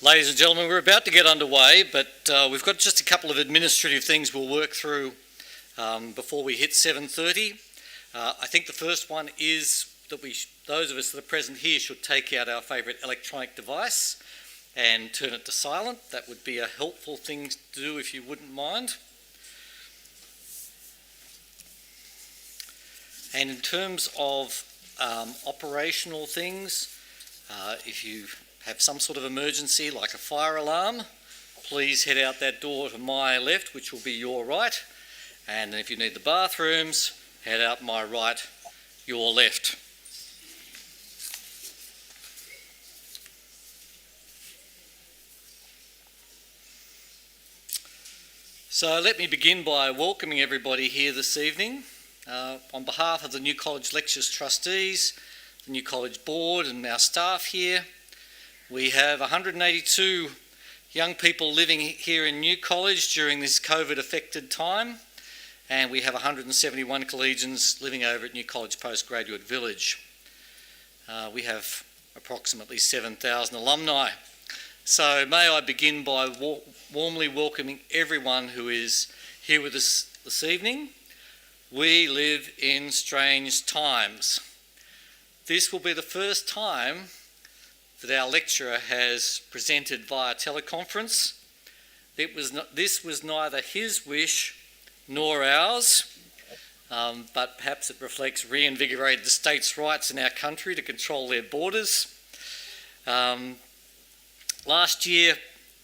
Ladies and gentlemen, we're about to get underway, but we've got just a couple of administrative things we'll work through before we hit 7:30. I think the first one is that those of us that are present here should take out our favourite electronic device and turn it to silent. That would be a helpful thing to do if you wouldn't mind. And in terms of operational things, if you have some sort of emergency like a fire alarm, please head out that door to my left, which will be your right. And if you need the bathrooms, head out my right, your left. So let me begin by welcoming everybody here this evening. On behalf of the New College Lectures Trustees, the New College Board and our staff here, we have 182 young people living here in New College during this COVID-affected time, and we have 171 collegians living over at New College Postgraduate Village. We have approximately 7,000 alumni. So may I begin by warmly welcoming everyone who is here with us this evening. We live in strange times. This will be the first time that our lecturer has presented via teleconference. This was neither his wish nor ours, but perhaps it reflects reinvigorated the states' rights in our country to control their borders. Last year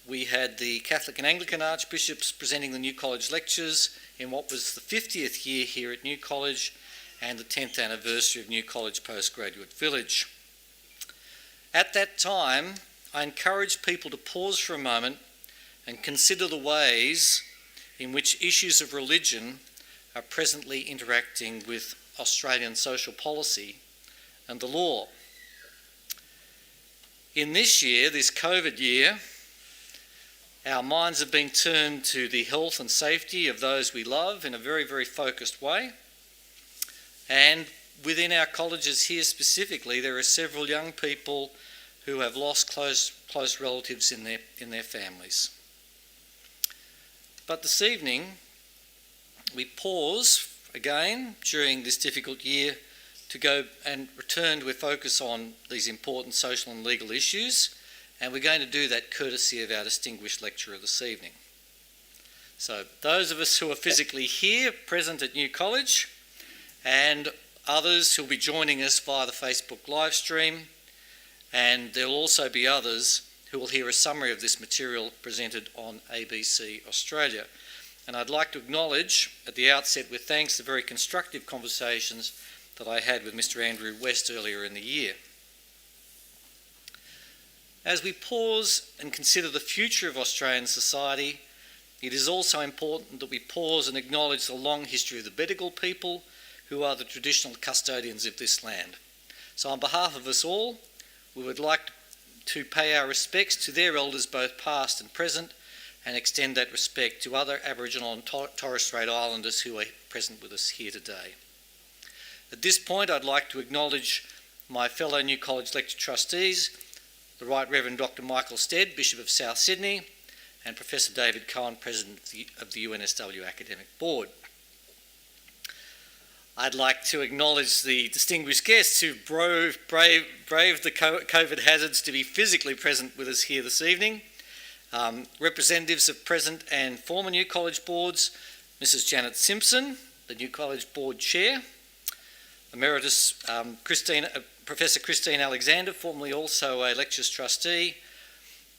we had the Catholic and Anglican Archbishops presenting the New College Lectures in what was the 50th year here at New College and the 10th anniversary of New College Postgraduate Village. At that time, I encouraged people to pause for a moment and consider the ways in which issues of religion are presently interacting with Australian social policy and the law. In this year, this COVID year, our minds have been turned to the health and safety of those we love in a very, very focused way. And within our colleges here specifically, there are several young people who have lost close relatives in their families. But this evening, we pause again during this difficult year to go and return with focus on these important social and legal issues, and we're going to do that courtesy of our distinguished lecturer this evening. So those of us who are physically here, present at New College, and others who will be joining us via the Facebook live stream, and there will also be others who will hear a summary of this material presented on ABC Australia. And I'd like to acknowledge at the outset with thanks the very constructive conversations that I had with Mr. Andrew West earlier in the year. As we pause and consider the future of Australian society, it is also important that we pause and acknowledge the long history of the Bedegal people, who are the traditional custodians of this land. So on behalf of us all, we would like to pay our respects to their elders both past and present, and extend that respect to other Aboriginal and Torres Strait Islanders who are present with us here today. At this point, I'd like to acknowledge my fellow New College Lecture Trustees, the Right Reverend Dr. Michael Stead, Bishop of South Sydney, and Professor David Cohen, President of the UNSW Academic Board. I'd like to acknowledge the distinguished guests who braved the COVID hazards to be physically present with us here this evening. Representatives of present and former New College boards, Mrs. Janet Simpson, the New College Board Chair, Emeritus Professor Christine Alexander, formerly also a Lectures Trustee,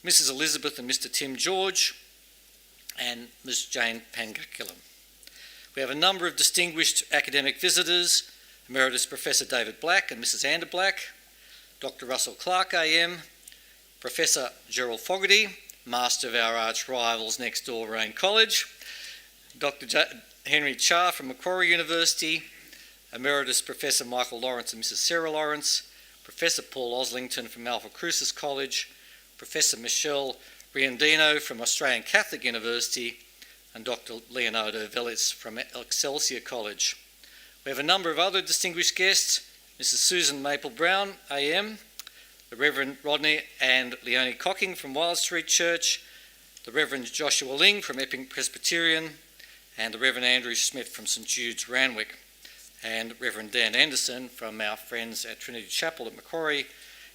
Mrs. Elizabeth and Mr. Tim George, and Ms. Jane Pangakilam. We have a number of distinguished academic visitors, Emeritus Professor David Black and Mrs. Ander Black, Dr. Russell Clark AM, Professor Gerald Fogarty, master of our arch rivals next door, Rain College, Dr. Henry Cha from Macquarie University, Emeritus Professor Michael Lawrence and Mrs. Sarah Lawrence, Professor Paul Oslington from Alpha Crucis College, Professor Michelle Riondino from Australian Catholic University, and Dr. Leonardo Velez from Excelsior College. We have a number of other distinguished guests, Mrs. Susan Maple Brown, AM, the Reverend Rodney and Leonie Cocking from Wild Street Church, the Reverend Joshua Ling from Epping Presbyterian, and the Reverend Andrew Smith from St Jude's Randwick, and Reverend Dan Anderson from our friends at Trinity Chapel at Macquarie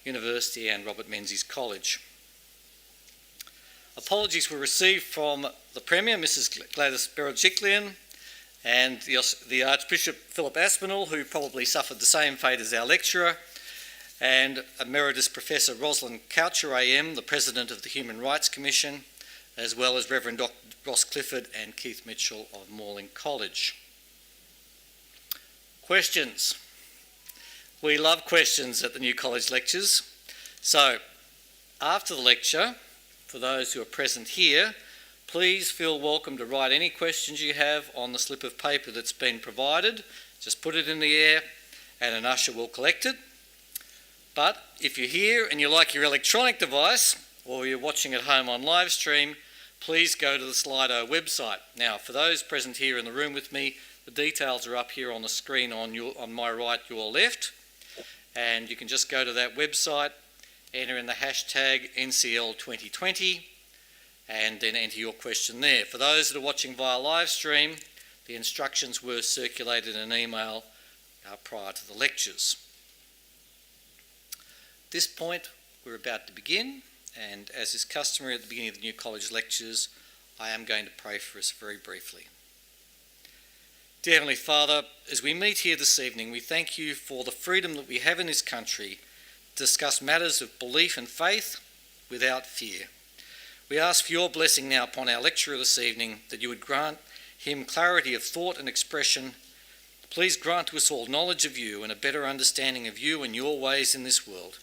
University and Robert Menzies College. Apologies were received from the Premier, Mrs Gladys Berejiklian, and the Archbishop Philip Aspinall, who probably suffered the same fate as our lecturer, and Emeritus Professor Rosalind Coucher AM, the President of the Human Rights Commission, as well as Reverend Dr. Ross Clifford and Keith Mitchell of Morling College. Questions. We love questions at the New College lectures. So, after the lecture, for those who are present here, please feel welcome to write any questions you have on the slip of paper that's been provided. Just put it in the air and an usher will collect it. But if you're here and you like your electronic device, or you're watching at home on live stream, please go to the Slido website. Now, for those present here in the room with me, the details are up here on the screen on my right, your left, and you can just go to that website, enter in the hashtag NCL2020, and then enter your question there. For those that are watching via live stream, the instructions were circulated in an email prior to the lectures. At this point, we're about to begin, and as is customary at the beginning of the New College lectures, I am going to pray for us very briefly. Dear Heavenly Father, as we meet here this evening, we thank you for the freedom that we have in this country to discuss matters of belief and faith without fear. We ask for your blessing now upon our lecturer this evening, that you would grant him clarity of thought and expression. Please grant to us all knowledge of you and a better understanding of you and your ways in this world.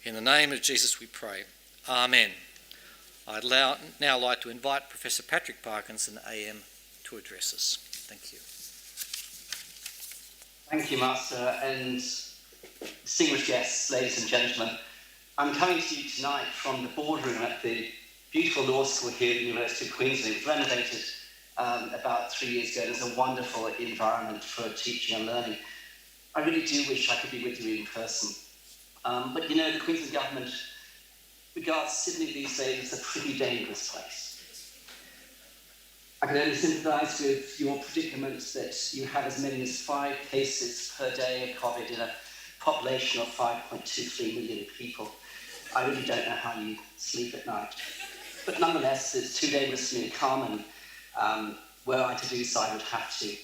In the name of Jesus we pray. Amen. I'd now like to invite Professor Patrick Parkinson, AM, to address us. Thank you. Thank you, Master, and distinguished guests, ladies and gentlemen. I'm coming to you tonight from the boardroom at the beautiful law school here at the University of Queensland. It was renovated about 3 years ago. It's a wonderful environment for teaching and learning. I really do wish I could be with you in person. But you know, the Queensland government regards Sydney these days as a pretty dangerous place. I can only sympathise with your predicament that you have as many as 5 cases per day of COVID in a population of 5.23 million people. I really don't know how you sleep at night. But nonetheless, it's too dangerous for me to come, and were I to do so, I would have to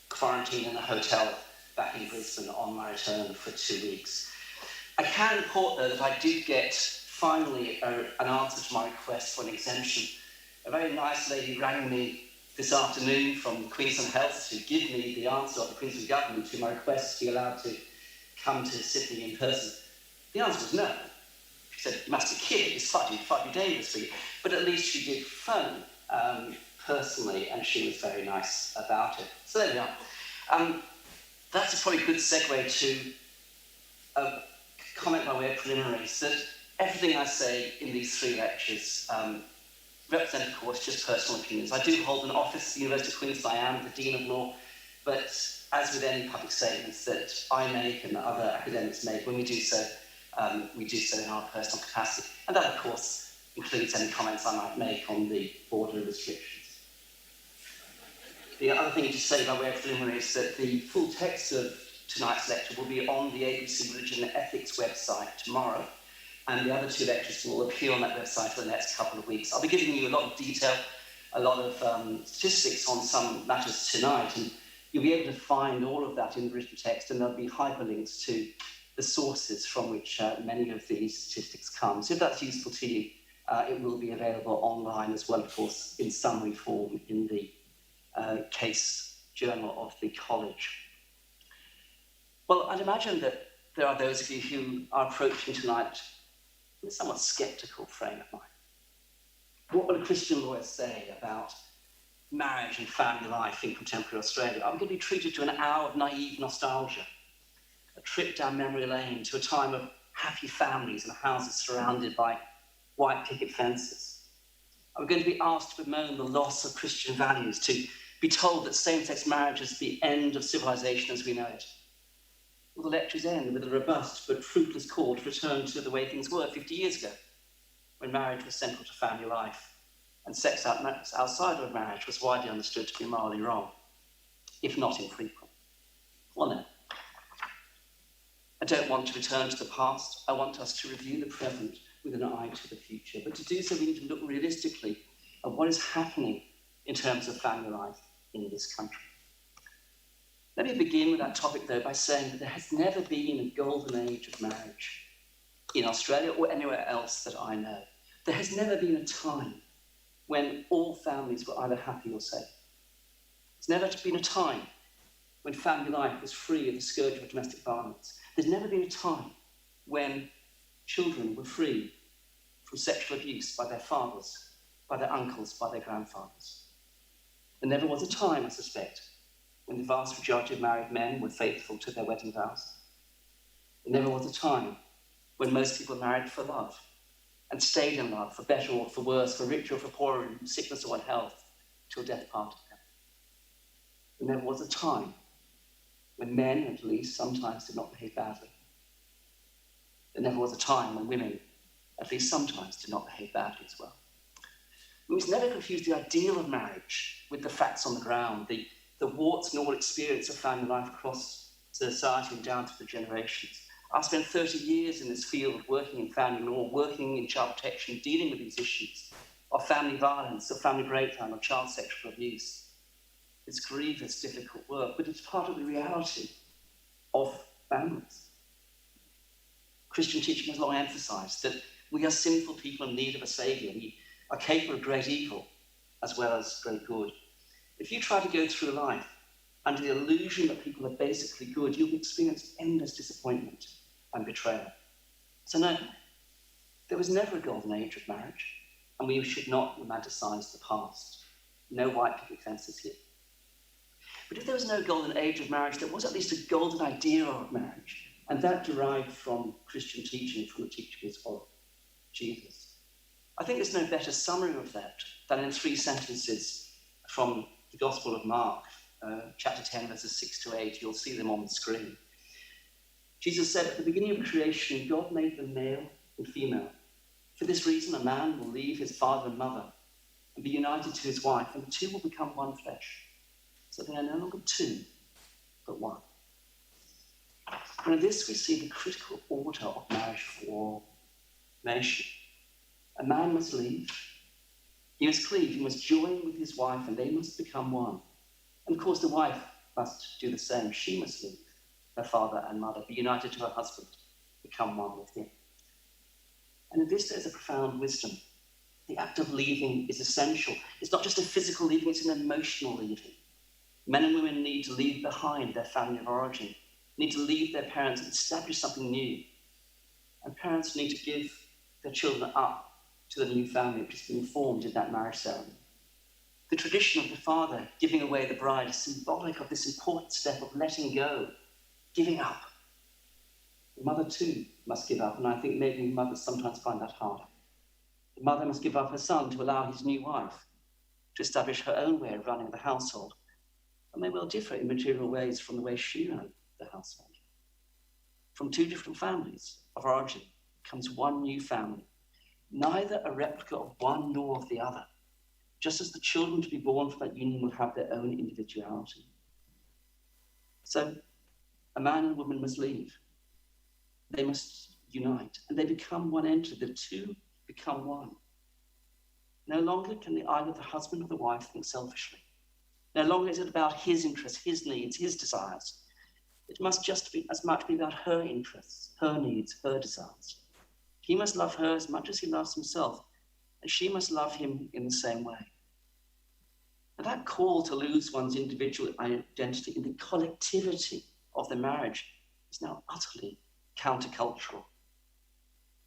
quarantine in a hotel back in Brisbane on my return for 2 weeks. I can report, though, that I did get finally an answer to my request for an exemption. A very nice lady rang me this afternoon from Queensland Health to give me the answer of the Queensland Government to my request to be allowed to come to Sydney in person. The answer was no. She said, "You must be kidding, it's far too dangerous for you." But at least she did phone personally, and she was very nice about it. So there we are. That's probably a good segue to a comment by way of preliminaries, that everything I say in these 3 lectures represent, of course, just personal opinions. I do hold an office at the University of Queensland. I am the Dean of Law, but as with any public statements that I make and that other academics make, when we do so in our personal capacity. And that, of course, includes any comments I might make on the border restrictions. The other thing to say by way of preliminary is that the full text of tonight's lecture will be on the ABC Religion and Ethics website tomorrow, and the other 2 lectures will appear on that website for the next couple of weeks. I'll be giving you a lot of detail, a lot of statistics on some matters tonight, and you'll be able to find all of that in the written text, and there'll be hyperlinks to the sources from which many of these statistics come. So if that's useful to you, it will be available online as well, of course, in summary form in the case journal of the college. Well, I'd imagine that there are those of you who are approaching tonight with a somewhat sceptical frame of mind. What will a Christian lawyer say about marriage and family life in contemporary Australia? I'm going to be treated to an hour of naive nostalgia, a trip down memory lane to a time of happy families and houses surrounded by white picket fences. I'm going to be asked to bemoan the loss of Christian values, to be told that same-sex marriage is the end of civilization as we know it. Well, the lectures end with a robust but fruitless call to return to the way things were 50 years ago, when marriage was central to family life, and sex outside of marriage was widely understood to be morally wrong, if not infrequent. Well, no. I don't want to return to the past. I want us to review the present with an eye to the future. But to do so, we need to look realistically at what is happening in terms of family life in this country. Let me begin with that topic, though, by saying that there has never been a golden age of marriage in Australia or anywhere else that I know. There has never been a time when all families were either happy or safe. There's never been a time when family life was free of the scourge of domestic violence. There's never been a time when children were free from sexual abuse by their fathers, by their uncles, by their grandfathers. There never was a time, I suspect, when the vast majority of married men were faithful to their wedding vows. There never was a time when most people married for love and stayed in love, for better or for worse, for richer or for poorer, in sickness or in health, till death parted them. There never was a time when men, at least, sometimes did not behave badly. There never was a time when women, at least sometimes, did not behave badly as well. We must never confuse the ideal of marriage with the facts on the ground, the warts and all experience of family life across society and down through the generations. I've spent 30 years in this field working in family law, working in child protection, dealing with these issues of family violence, of family breakdown, of child sexual abuse. It's grievous, difficult work, but it's part of the reality of families. Christian teaching has long emphasised that we are sinful people in need of a saviour. We are capable of great evil as well as great good. If you try to go through life under the illusion that people are basically good, you'll experience endless disappointment and betrayal. So no, there was never a golden age of marriage, and we should not romanticise the past. No white picket fences here. But if there was no golden age of marriage, there was at least a golden idea of marriage, and that derived from Christian teaching, from the teachings of Jesus. I think there's no better summary of that than in 3 sentences from the Gospel of Mark, chapter 10, verses 6 to 8. You'll see them on the screen. Jesus said, at the beginning of creation, God made them male and female. For this reason, a man will leave his father and mother and be united to his wife, and the two will become one flesh. So they are no longer two, but one. And in this, we see the critical order of marriage formation. A man must leave. He must cleave. He must join with his wife, and they must become one. And of course, the wife must do the same. She must leave her father and mother, be united to her husband, become one with him. And in this, there's a profound wisdom. The act of leaving is essential. It's not just a physical leaving, it's an emotional leaving. Men and women need to leave behind their family of origin, need to leave their parents and establish something new. And parents need to give their children up to the new family which has been formed in that marriage ceremony. The tradition of the father giving away the bride is symbolic of this important step of letting go, giving up. The mother too must give up, and I think maybe mothers sometimes find that harder. The mother must give up her son to allow his new wife to establish her own way of running the household, and they will differ in material ways from the way she ran the household. From 2 different families of origin comes one new family, neither a replica of one nor of the other, just as the children to be born from that union will have their own individuality. So a man and a woman must leave. They must unite, and they become one entity. The two become one. No longer can either the husband or the wife think selfishly. No longer is it about his interests, his needs, his desires. It must just be as much be about her interests, her needs, her desires. He must love her as much as he loves himself, and she must love him in the same way. And that call to lose one's individual identity in the collectivity of the marriage is now utterly countercultural.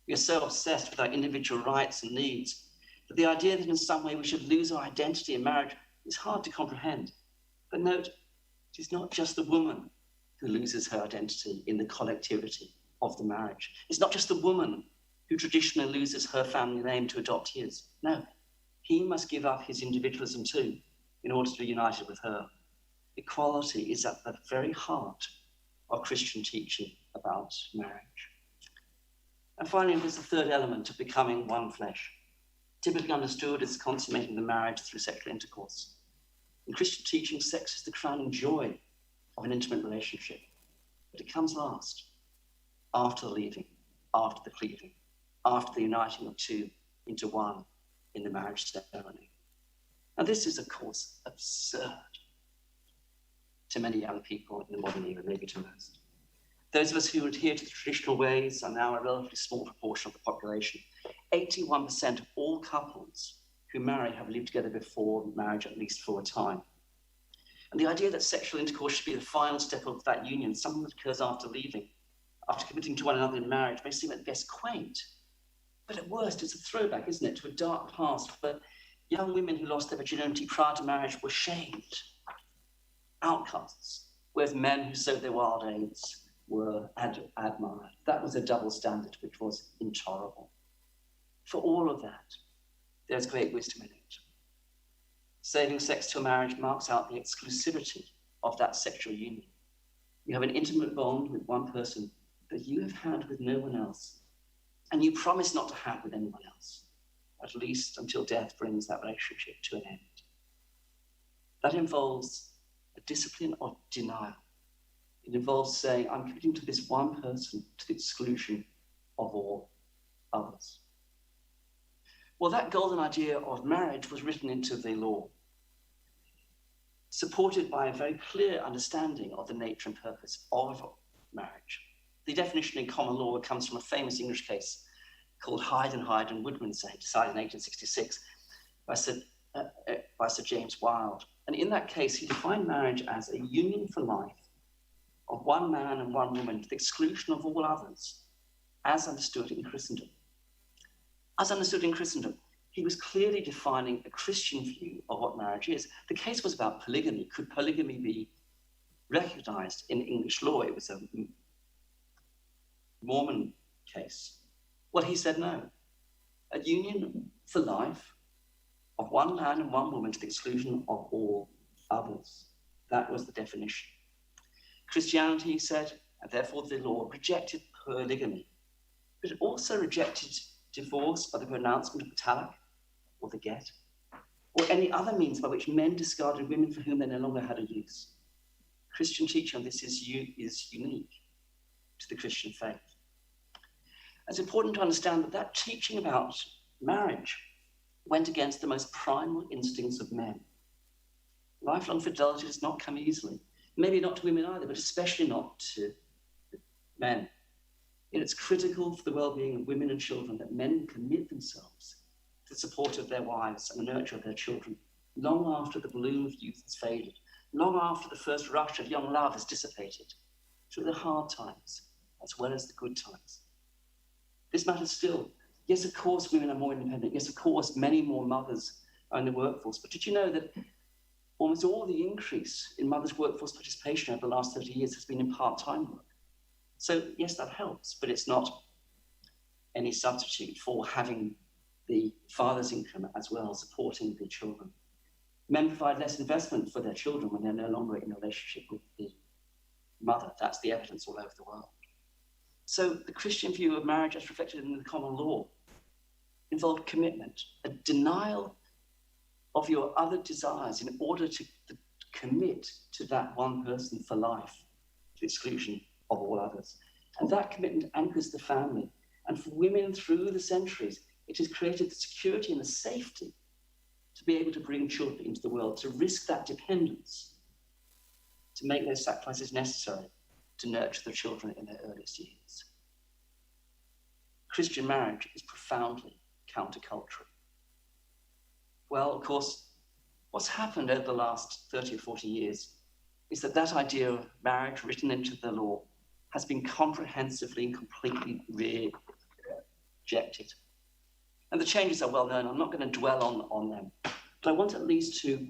We are so obsessed with our individual rights and needs that the idea that in some way we should lose our identity in marriage is hard to comprehend. But note, it is not just the woman who loses her identity in the collectivity of the marriage. It's not just the woman who traditionally loses her family name to adopt his. No, he must give up his individualism too in order to be united with her. Equality is at the very heart of Christian teaching about marriage. And finally, there's the third element of becoming one flesh, typically understood as consummating the marriage through sexual intercourse. In Christian teaching, sex is the crowning joy of an intimate relationship, but it comes last, after the leaving, after the cleaving, after the uniting of two into one in the marriage ceremony. Now, this is, of course, absurd to many young people in the modern era, maybe to most. Those of us who adhere to the traditional ways are now a relatively small proportion of the population. 81% of all couples who marry have lived together before marriage, at least for a time. And the idea that sexual intercourse should be the final step of that union, something that occurs after leaving, after committing to one another in marriage, may seem at best quaint. But at worst, it's a throwback, isn't it, to a dark past where young women who lost their virginity prior to marriage were shamed, outcasts, whereas men who sowed their wild oats were admired. That was a double standard which was intolerable. For all of that, there's great wisdom in it. Saving sex till marriage marks out the exclusivity of that sexual union. You have an intimate bond with one person that you have had with no one else, and you promise not to have with anyone else, at least until death brings that relationship to an end. That involves a discipline of denial. It involves saying, I'm committing to this one person to the exclusion of all others. Well, that golden idea of marriage was written into the law, supported by a very clear understanding of the nature and purpose of marriage. The definition in common law comes from a famous English case called Hyde and Woodmansey, decided in 1866 by Sir James Wilde. And in that case, he defined marriage as a union for life of one man and one woman to the exclusion of all others, as understood in Christendom. As understood in Christendom, he was clearly defining a Christian view of what marriage is. The case was about polygamy. Could polygamy be recognized in English law? It was a Mormon case. Well, he said no. A union for life of one man and one woman to the exclusion of all others. That was the definition. Christianity, he said, and therefore the law, rejected polygamy, but it also rejected divorce by the pronouncement of the talaq, or the get, or any other means by which men discarded women for whom they no longer had a use. Christian teaching on this is unique to the Christian faith. It's important to understand that that teaching about marriage went against the most primal instincts of men. Lifelong fidelity does not come easily. Maybe not to women either, but especially not to men. And it's critical for the well-being of women and children that men commit themselves to the support of their wives and the nurture of their children, long after the bloom of youth has faded, long after the first rush of young love has dissipated, through the hard times as well as the good times. This matters still. Yes, of course, women are more independent. Yes, of course, many more mothers are in the workforce. But did you know that almost all the increase in mothers' workforce participation over the last 30 years has been in part-time work? So yes, that helps, but it's not any substitute for having the father's income as well, supporting the children. Men provide less investment for their children when they're no longer in a relationship with the mother. That's the evidence all over the world. So the Christian view of marriage as reflected in the common law involved commitment, a denial of your other desires in order to commit to that one person for life, to the exclusion of all others. And that commitment anchors the family. And for women through the centuries, it has created the security and the safety to be able to bring children into the world, to risk that dependence, to make those sacrifices necessary to nurture the children in their earliest years. Christian marriage is profoundly countercultural. Well, of course, what's happened over the last 30 or 40 years is that that idea of marriage written into the law has been comprehensively and completely rejected. And the changes are well known. I'm not going to dwell on them, but I want at least to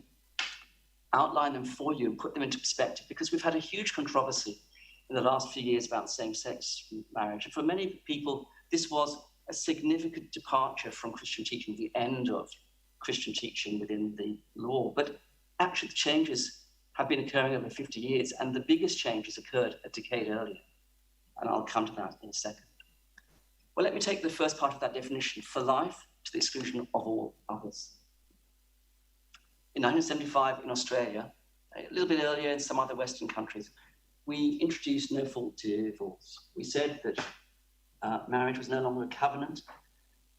outline them for you and put them into perspective, because we've had a huge controversy in the last few years about same-sex marriage. And for many people, this was a significant departure from Christian teaching, the end of Christian teaching within the law. But actually, the changes have been occurring over 50 years, and the biggest changes occurred a decade earlier. And I'll come to that in a second. Well, let me take the first part of that definition, for life to the exclusion of all others. In 1975 in Australia, a little bit earlier in some other Western countries, we introduced no-fault divorce. We said that marriage was no longer a covenant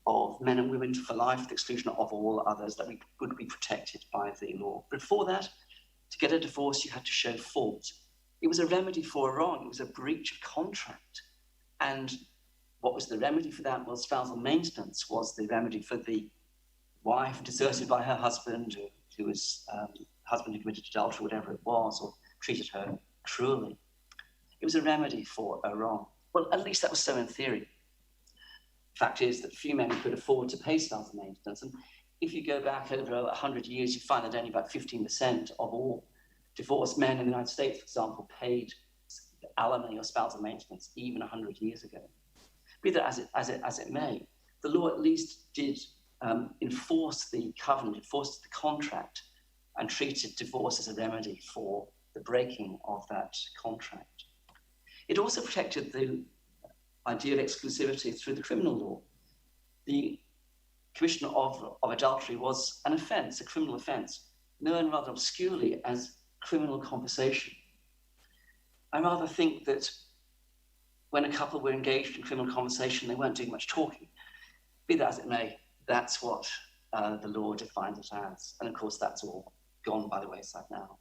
of men and women for life, to the exclusion of all others, that we would be protected by the law. Before that, to get a divorce, you had to show fault. It was a remedy for a wrong. It was a breach of contract. And what was the remedy for that? Well, spousal maintenance was the remedy for the wife deserted by her husband, who was husband who committed adultery, whatever it was, or treated her cruelly. It was a remedy for a wrong. Well, at least that was so in theory. Fact is that few men could afford to pay spousal maintenance. And if you go back over 100 years, you find that only about 15% of all divorced men in the United States, for example, paid alimony or spousal maintenance even 100 years ago. Be that as it may, the law at least did enforce the covenant, enforced the contract, and treated divorce as a remedy for the breaking of that contract. It also protected the idea of exclusivity through the criminal law. The commission of adultery was an offence, a criminal offence, known rather obscurely as criminal conversation. I rather think that when a couple were engaged in criminal conversation, they weren't doing much talking. Be that as it may, that's what the law defined it as. And of course, that's all gone by the wayside now.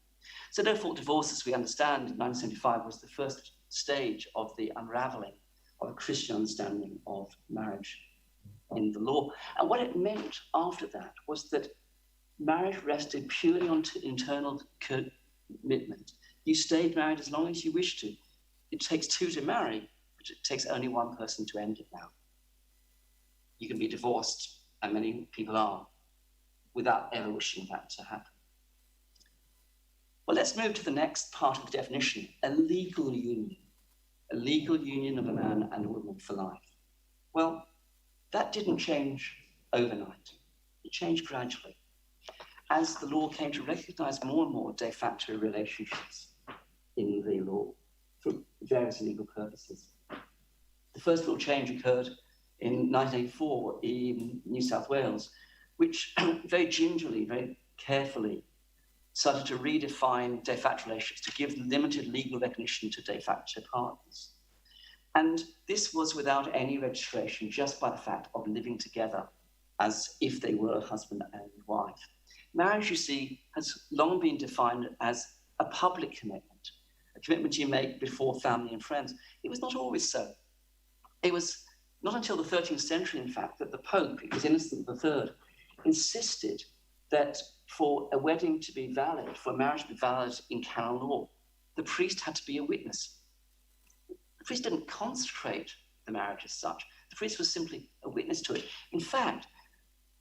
So no-fault divorce, as we understand, in 1975 was the first stage of the unravelling of a Christian understanding of marriage in the law. And what it meant after that was that marriage rested purely on internal commitment. You stayed married as long as you wished to. It takes two to marry, but it takes only one person to end it now. You can be divorced, and many people are, without ever wishing that to happen. Well, let's move to the next part of the definition, a legal union. A legal union of a man and a woman for life. Well, that didn't change overnight. It changed gradually as the law came to recognize more and more de facto relationships in the law for various legal purposes. The first real change occurred in 1984 in New South Wales, which very gingerly, very carefully started to redefine de facto relationships to give limited legal recognition to de facto partners. And this was without any registration, just by the fact of living together as if they were husband and wife. Marriage, you see, has long been defined as a public commitment, a commitment you make before family and friends. It was not always so. It was not until the 13th century, in fact, that the Pope, it was Innocent III, insisted that for a wedding to be valid, for a marriage to be valid in canon law, the priest had to be a witness. The priest didn't consecrate the marriage as such. The priest was simply a witness to it. In fact,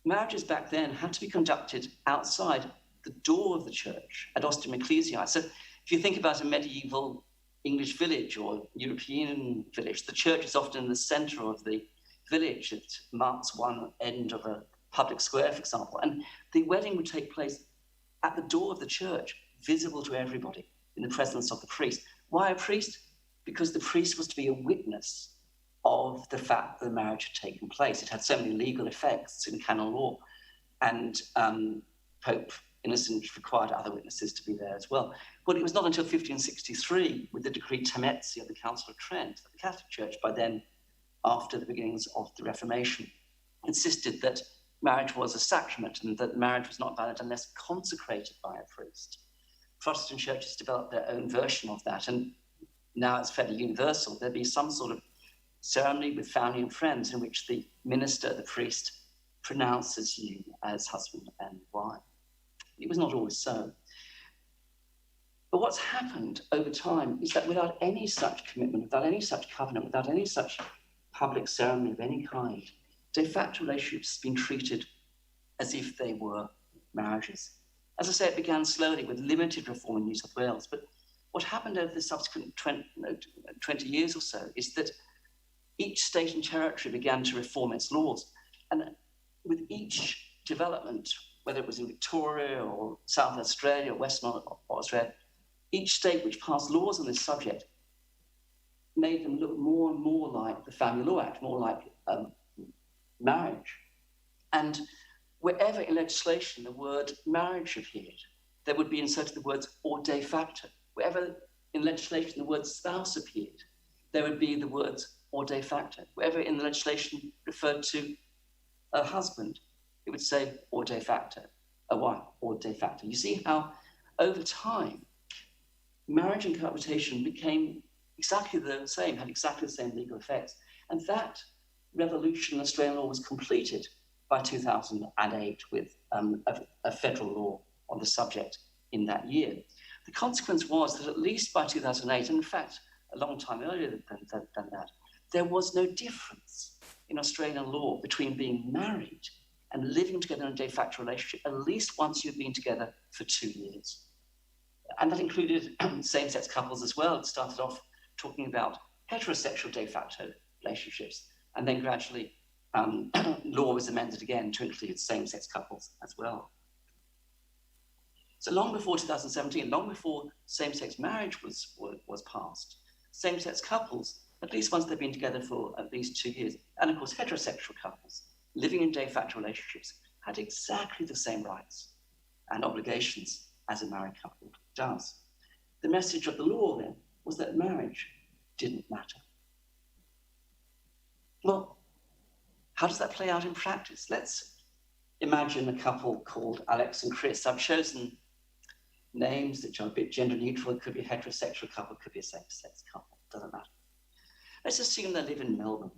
marriages back then had to be conducted outside the door of the church ad austeum ecclesiae. So if you think about a medieval English village or European village, the church is often in the center of the village. It marks one end of a public square, for example, and the wedding would take place at the door of the church, visible to everybody in the presence of the priest. Why a priest? Because the priest was to be a witness of the fact that the marriage had taken place. It had so many legal effects in canon law, and Pope Innocent required other witnesses to be there as well. But it was not until 1563, with the decree Tametsi of the Council of Trent, that the Catholic Church, by then after the beginnings of the Reformation, insisted that marriage was a sacrament and that marriage was not valid unless consecrated by a priest. Protestant churches developed their own version of that, and now it's fairly universal. There'd be some sort of ceremony with family and friends in which the minister, the priest, pronounces you as husband and wife. It was not always so. But what's happened over time is that without any such commitment, without any such covenant, without any such public ceremony of any kind, de facto relationships have been treated as if they were marriages. As I say, it began slowly with limited reform in New South Wales, but what happened over the subsequent 20 years or so is that each state and territory began to reform its laws. And with each development, whether it was in Victoria or South Australia or Western Australia, each state which passed laws on this subject made them look more and more like the Family Law Act, more like marriage. And wherever in legislation the word marriage appeared, there would be inserted the words or de facto. Wherever in legislation the word spouse appeared, there would be the words or de facto. Wherever in the legislation referred to a husband, it would say or de facto, a wife or de facto. You see how over time, marriage and cohabitation became exactly the same, had exactly the same legal effects. And that revolution in Australian law was completed by 2008 with a federal law on the subject in that year. The consequence was that at least by 2008, and in fact, a long time earlier than that, there was no difference in Australian law between being married and living together in a de facto relationship, at least once you've been together for 2 years. And that included same-sex couples as well. It started off talking about heterosexual de facto relationships, and then gradually law was amended again to include same-sex couples as well. So long before 2017, long before same-sex marriage was passed, same-sex couples, at least once they've been together for at least 2 years, and of course heterosexual couples living in de facto relationships had exactly the same rights and obligations as a married couple does. The message of the law then was that marriage didn't matter. Well, how does that play out in practice? Let's imagine a couple called Alex and Chris. I've chosen names that are a bit gender neutral. It could be a heterosexual couple, it could be a same-sex couple, doesn't matter. Let's assume they live in Melbourne.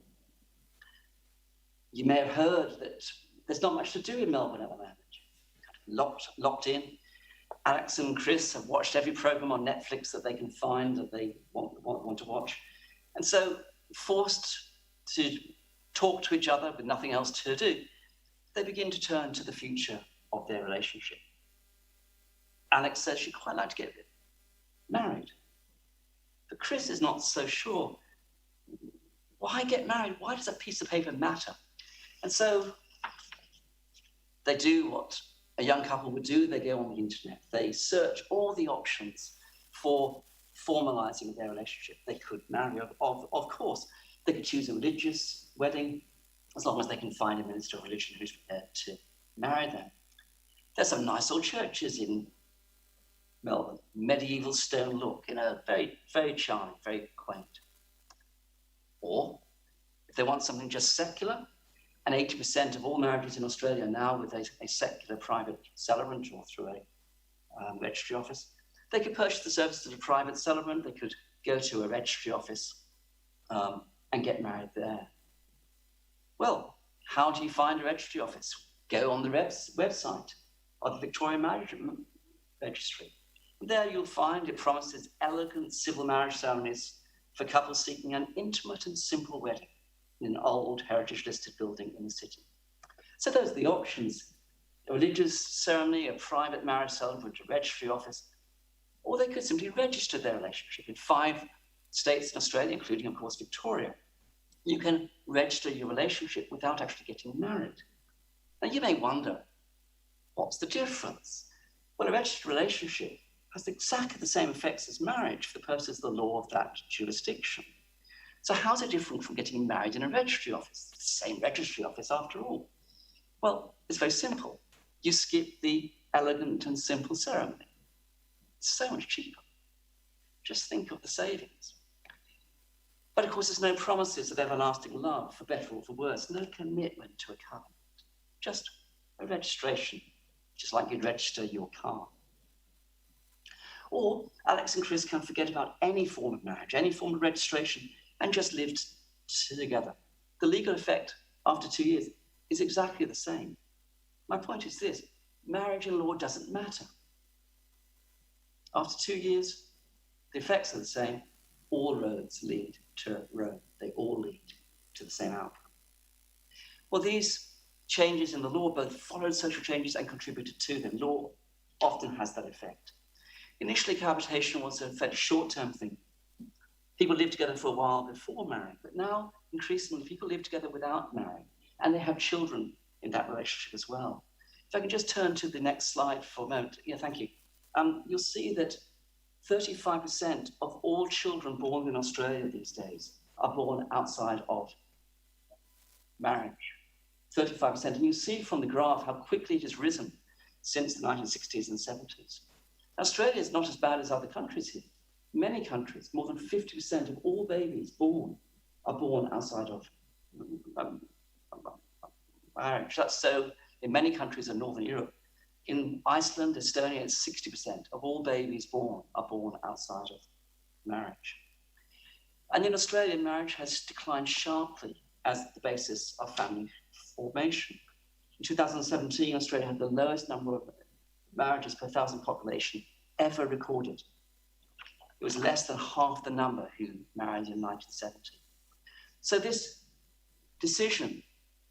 You may have heard that there's not much to do in Melbourne at the moment. Locked in. Alex and Chris have watched every program on Netflix that they can find that they want to watch. And so, forced to talk to each other with nothing else to do, they begin to turn to the future of their relationship. Alex says she'd quite like to get married. But Chris is not so sure. Why get married? Why does a piece of paper matter? And so they do what a young couple would do. They go on the internet. They search all the options for formalizing their relationship. They could marry, of course. They could choose a religious wedding, as long as they can find a minister of religion who's prepared to marry them. There's some nice old churches in Melbourne, medieval stone look, very, very charming, very quaint. Or if they want something just secular, and 80% of all marriages in Australia now with a secular private celebrant or through a registry office, they could purchase the services of a private celebrant. They could go to a registry office and get married there. Well, how do you find a registry office? Go on the website of the Victorian Marriage Registry. There you'll find it promises elegant civil marriage ceremonies for couples seeking an intimate and simple wedding in an old heritage-listed building in the city. So those are the options: a religious ceremony, a private marriage celebrant, a registry office, or they could simply register their relationship. In 5 states in Australia, including, of course, Victoria, you can register your relationship without actually getting married. Now, you may wonder, what's the difference? Well, a registered relationship has exactly the same effects as marriage for the purposes of the law of that jurisdiction. So how's it different from getting married in a registry office? It's the same registry office after all. Well, it's very simple. You skip the elegant and simple ceremony. It's so much cheaper. Just think of the savings. But of course, there's no promises of everlasting love, for better or for worse, no commitment to a covenant, just a registration, just like you'd register your car. Or Alex and Chris can forget about any form of marriage, any form of registration, and just live together. The legal effect after 2 years is exactly the same. My point is this: marriage in law doesn't matter. After 2 years, the effects are the same. All roads lead to Rome. They all lead to the same outcome. Well, these changes in the law both followed social changes and contributed to them. Law often has that effect. Initially, cohabitation was a fairly short-term thing. People lived together for a while before marrying, but now, increasingly, people live together without marrying, and they have children in that relationship as well. If I can just turn to the next slide for a moment. Yeah, thank you. You'll see that 35% of all children born in Australia these days are born outside of marriage. 35%. And you see from the graph how quickly it has risen since the 1960s and 70s. Australia is not as bad as other countries here. Many countries, more than 50% of all babies born are born outside of marriage. That's so in many countries in Northern Europe. In Iceland, Estonia, it's 60% of all babies born are born outside of marriage. And in Australia, marriage has declined sharply as the basis of family formation. In 2017, Australia had the lowest number of marriages per thousand population ever recorded. It was less than half the number who married in 1970. So this decision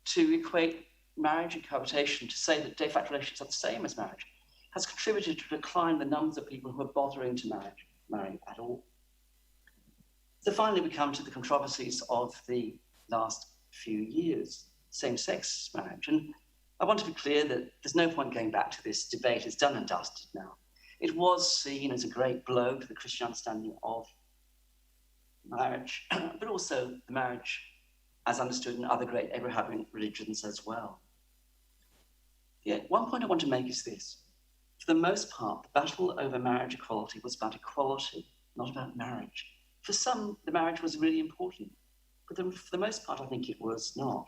to equate marriage and cohabitation, to say that de facto relationships are the same as marriage, has contributed to decline the numbers of people who are bothering to marry at all. So finally, we come to the controversies of the last few years, same-sex marriage. And I want to be clear that there's no point going back to this debate. It's done and dusted now. It was seen as a great blow to the Christian understanding of marriage, but also the marriage as understood in other great Abrahamic religions as well. Yet one point I want to make is this. For the most part, the battle over marriage equality was about equality, not about marriage. For some, the marriage was really important, but for the most part, I think it was not.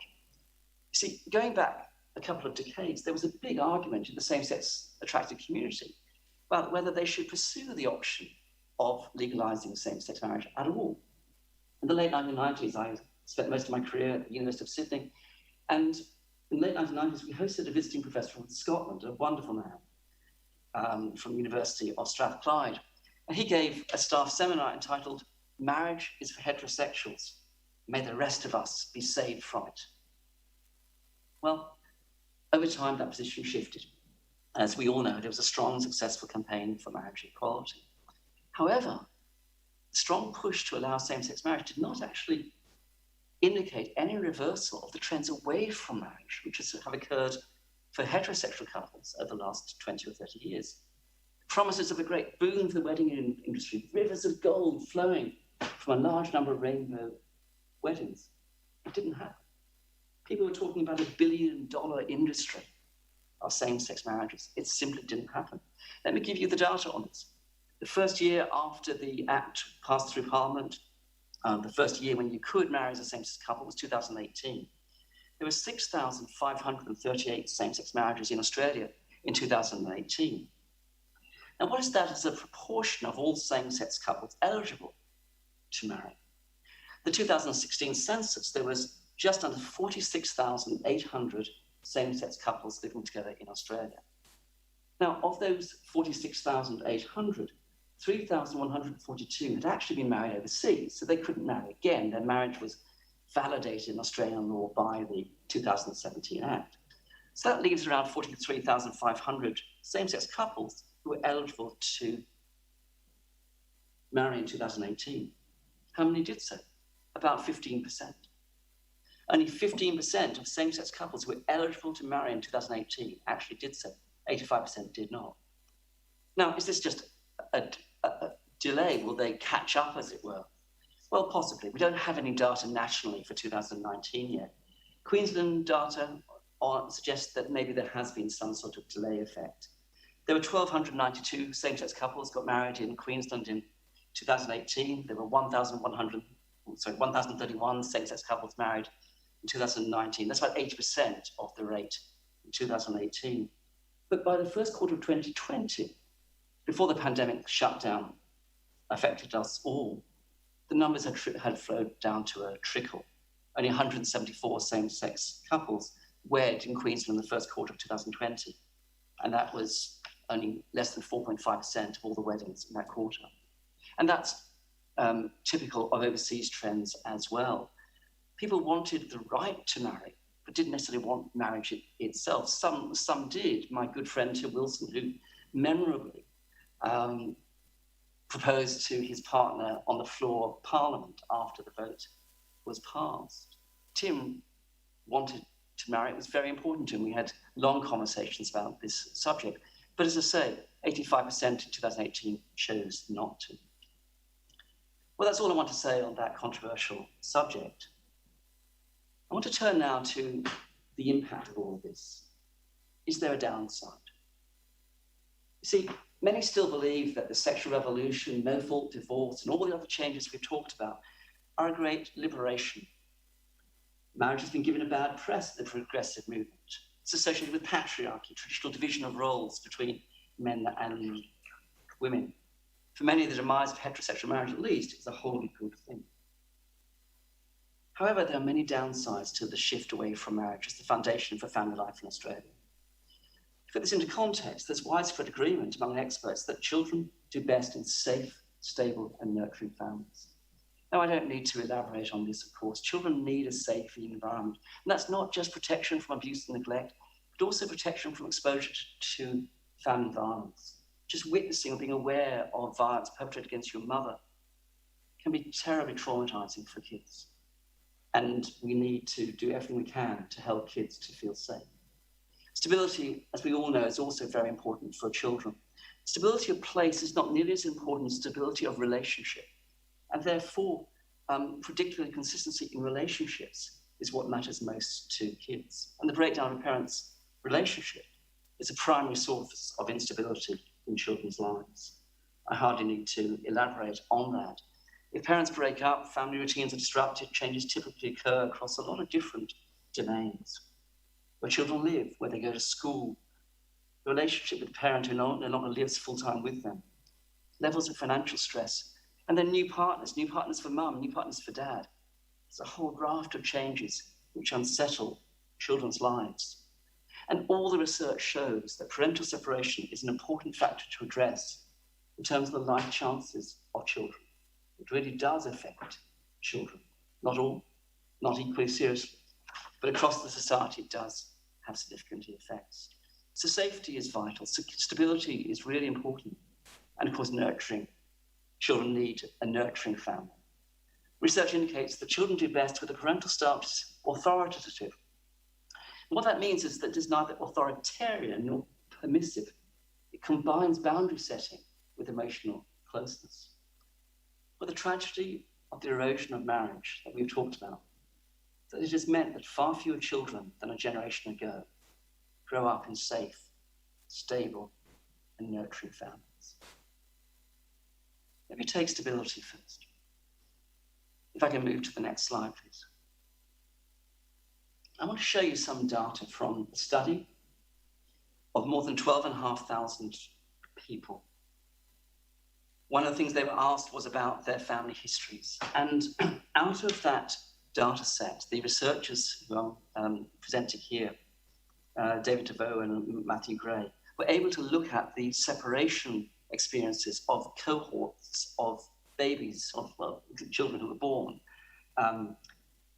You see, going back a couple of decades, there was a big argument in the same-sex attracted community about whether they should pursue the option of legalizing same-sex marriage at all. In the late 1990s, I spent most of my career at the University of Sydney, and in the late 1990s, we hosted a visiting professor from Scotland, a wonderful man from the University of Strathclyde. And he gave a staff seminar entitled, "Marriage is for Heterosexuals. May the rest of us be saved from it." Well, over time, that position shifted. As we all know, there was a strong, successful campaign for marriage equality. However, the strong push to allow same-sex marriage did not actually indicate any reversal of the trends away from marriage, which have occurred for heterosexual couples over the last 20 or 30 years. Promises of a great boom for the wedding industry, rivers of gold flowing from a large number of rainbow weddings. It didn't happen. People were talking about $1 billion industry of same-sex marriages. It simply didn't happen. Let me give you the data on this. The first year after the Act passed through Parliament, the first year when you could marry as a same-sex couple was 2018. There were 6,538 same-sex marriages in Australia in 2018. Now, what is that as a proportion of all same-sex couples eligible to marry? The 2016 census, there was just under 46,800 same-sex couples living together in Australia. Now, of those 46,800, 3,142 had actually been married overseas, so they couldn't marry again. Their marriage was validated in Australian law by the 2017 Act. So that leaves around 43,500 same-sex couples who were eligible to marry in 2018. How many did so? About 15%. Only 15% of same-sex couples who were eligible to marry in 2018 actually did so. 85% did not. Now, is this just a delay? Will they catch up, as it were? Well, possibly. We don't have any data nationally for 2019 yet. Queensland data suggests that maybe there has been some sort of delay effect. There were 1,292 same-sex couples got married in Queensland in 2018. There were 1,031 same-sex couples married in 2019. That's about 80% of the rate in 2018. But by the first quarter of 2020, before the pandemic shutdown affected us all, the numbers had flowed down to a trickle. Only 174 same-sex couples wed in Queensland in the first quarter of 2020. And that was only less than 4.5% of all the weddings in that quarter. And that's typical of overseas trends as well. People wanted the right to marry, but didn't necessarily want marriage itself. Some did. My good friend Tim Wilson, who memorably proposed to his partner on the floor of Parliament after the vote was passed. Tim wanted to marry. It was very important to him. We had long conversations about this subject, But as I say, 85% in 2018 chose not to. Well, that's all I want to say on that controversial subject. I want to turn now to the impact of all of this. Is there a downside? You see, many still believe that the sexual revolution, no-fault divorce, and all the other changes we've talked about are a great liberation. Marriage has been given a bad press in the progressive movement. It's associated with patriarchy, traditional division of roles between men and women. For many, the demise of heterosexual marriage, at least, is a wholly good thing. However, there are many downsides to the shift away from marriage as the foundation for family life in Australia. To put this into context, there's widespread agreement among experts that children do best in safe, stable, and nurturing families. Now, I don't need to elaborate on this, of course. Children need a safe environment. And that's not just protection from abuse and neglect, but also protection from exposure to family violence. Just witnessing or being aware of violence perpetrated against your mother can be terribly traumatizing for kids. And we need to do everything we can to help kids to feel safe. Stability, as we all know, is also very important for children. Stability of place is not nearly as important as stability of relationship. And therefore, predictability and consistency in relationships is what matters most to kids. And the breakdown of a parent's relationship is a primary source of instability in children's lives. I hardly need to elaborate on that. If parents break up, family routines are disrupted, changes typically occur across a lot of different domains. Where children live, where they go to school, the relationship with the parent who no longer lives full-time with them, levels of financial stress, and then new partners for mum, new partners for dad. There's a whole raft of changes which unsettle children's lives. And all the research shows that parental separation is an important factor to address in terms of the life chances of children. It really does affect children. Not all, not equally seriously, but across the society it does have significant effects. So safety is vital, stability is really important, and of course nurturing. Children need a nurturing family. Research indicates that children do best with a parental style which is authoritative. And what that means is that it is neither authoritarian nor permissive. It combines boundary setting with emotional closeness. But the tragedy of the erosion of marriage that we've talked about, that it has meant that far fewer children than a generation ago grow up in safe, stable, and nurturing families. Let me take stability first. If I can move to the next slide, please. I want to show you some data from a study of more than 12,500 people. One of the things they were asked was about their family histories. And out of that data set, the researchers who are presented here, David DeVoe and Matthew Gray, were able to look at the separation experiences of cohorts of babies, of children who were born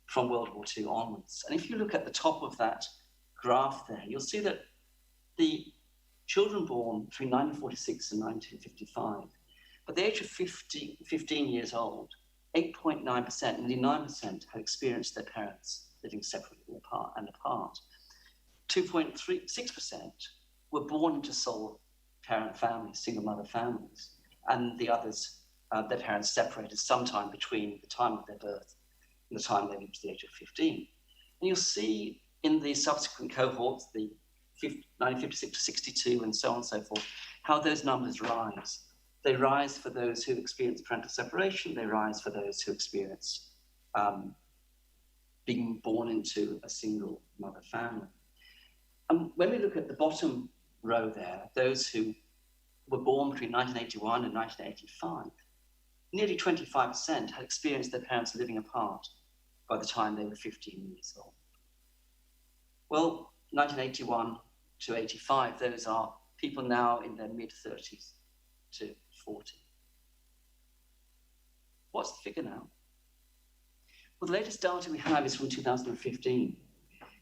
from World War II onwards. And if you look at the top of that graph there, you'll see that the children born between 1946 and 1955, at the age of 15 years old, 8.9%, nearly 9% had experienced their parents living separately and apart. 2.6% were born into sole parent families, single mother families, and the others, their parents separated sometime between the time of their birth and the time they reached the age of 15. And you'll see in the subsequent cohorts, the 1956 to 62 and so on and so forth, how those numbers rise. They rise for those who experience parental separation, they rise for those who experience being born into a single mother family. And when we look at the bottom row there, those who were born between 1981 and 1985, nearly 25% had experienced their parents living apart by the time they were 15 years old. Well, 1981 to 85, those are people now in their mid-30s to 40. What's the figure now? Well, the latest data we have is from 2015.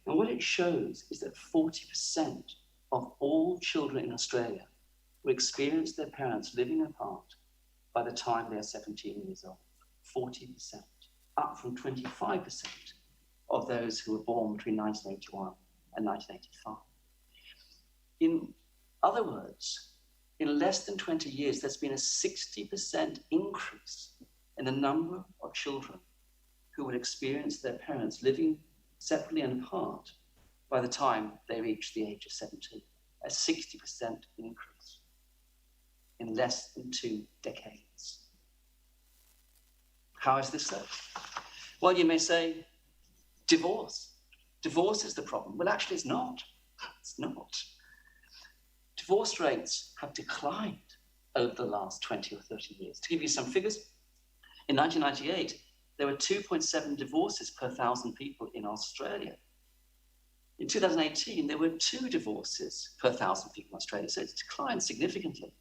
And what it shows is that 40% of all children in Australia will experience their parents living apart by the time they're 17 years old. 40%, up from 25% of those who were born between 1981 and 1985. In Other words, in less than 20 years, there's been a 60% increase in the number of children who would experience their parents living separately and apart by the time they reach the age of 17. A 60% increase in less than 2 decades. How is this so? Well, you may say, divorce. Divorce is the problem. Well, actually, it's not. It's not. Divorce rates have declined over the last 20 or 30 years. To give you some figures, in 1998, there were 2.7 divorces per 1,000 people in Australia. In 2018, there were 2 divorces per 1,000 people in Australia, so it's declined significantly.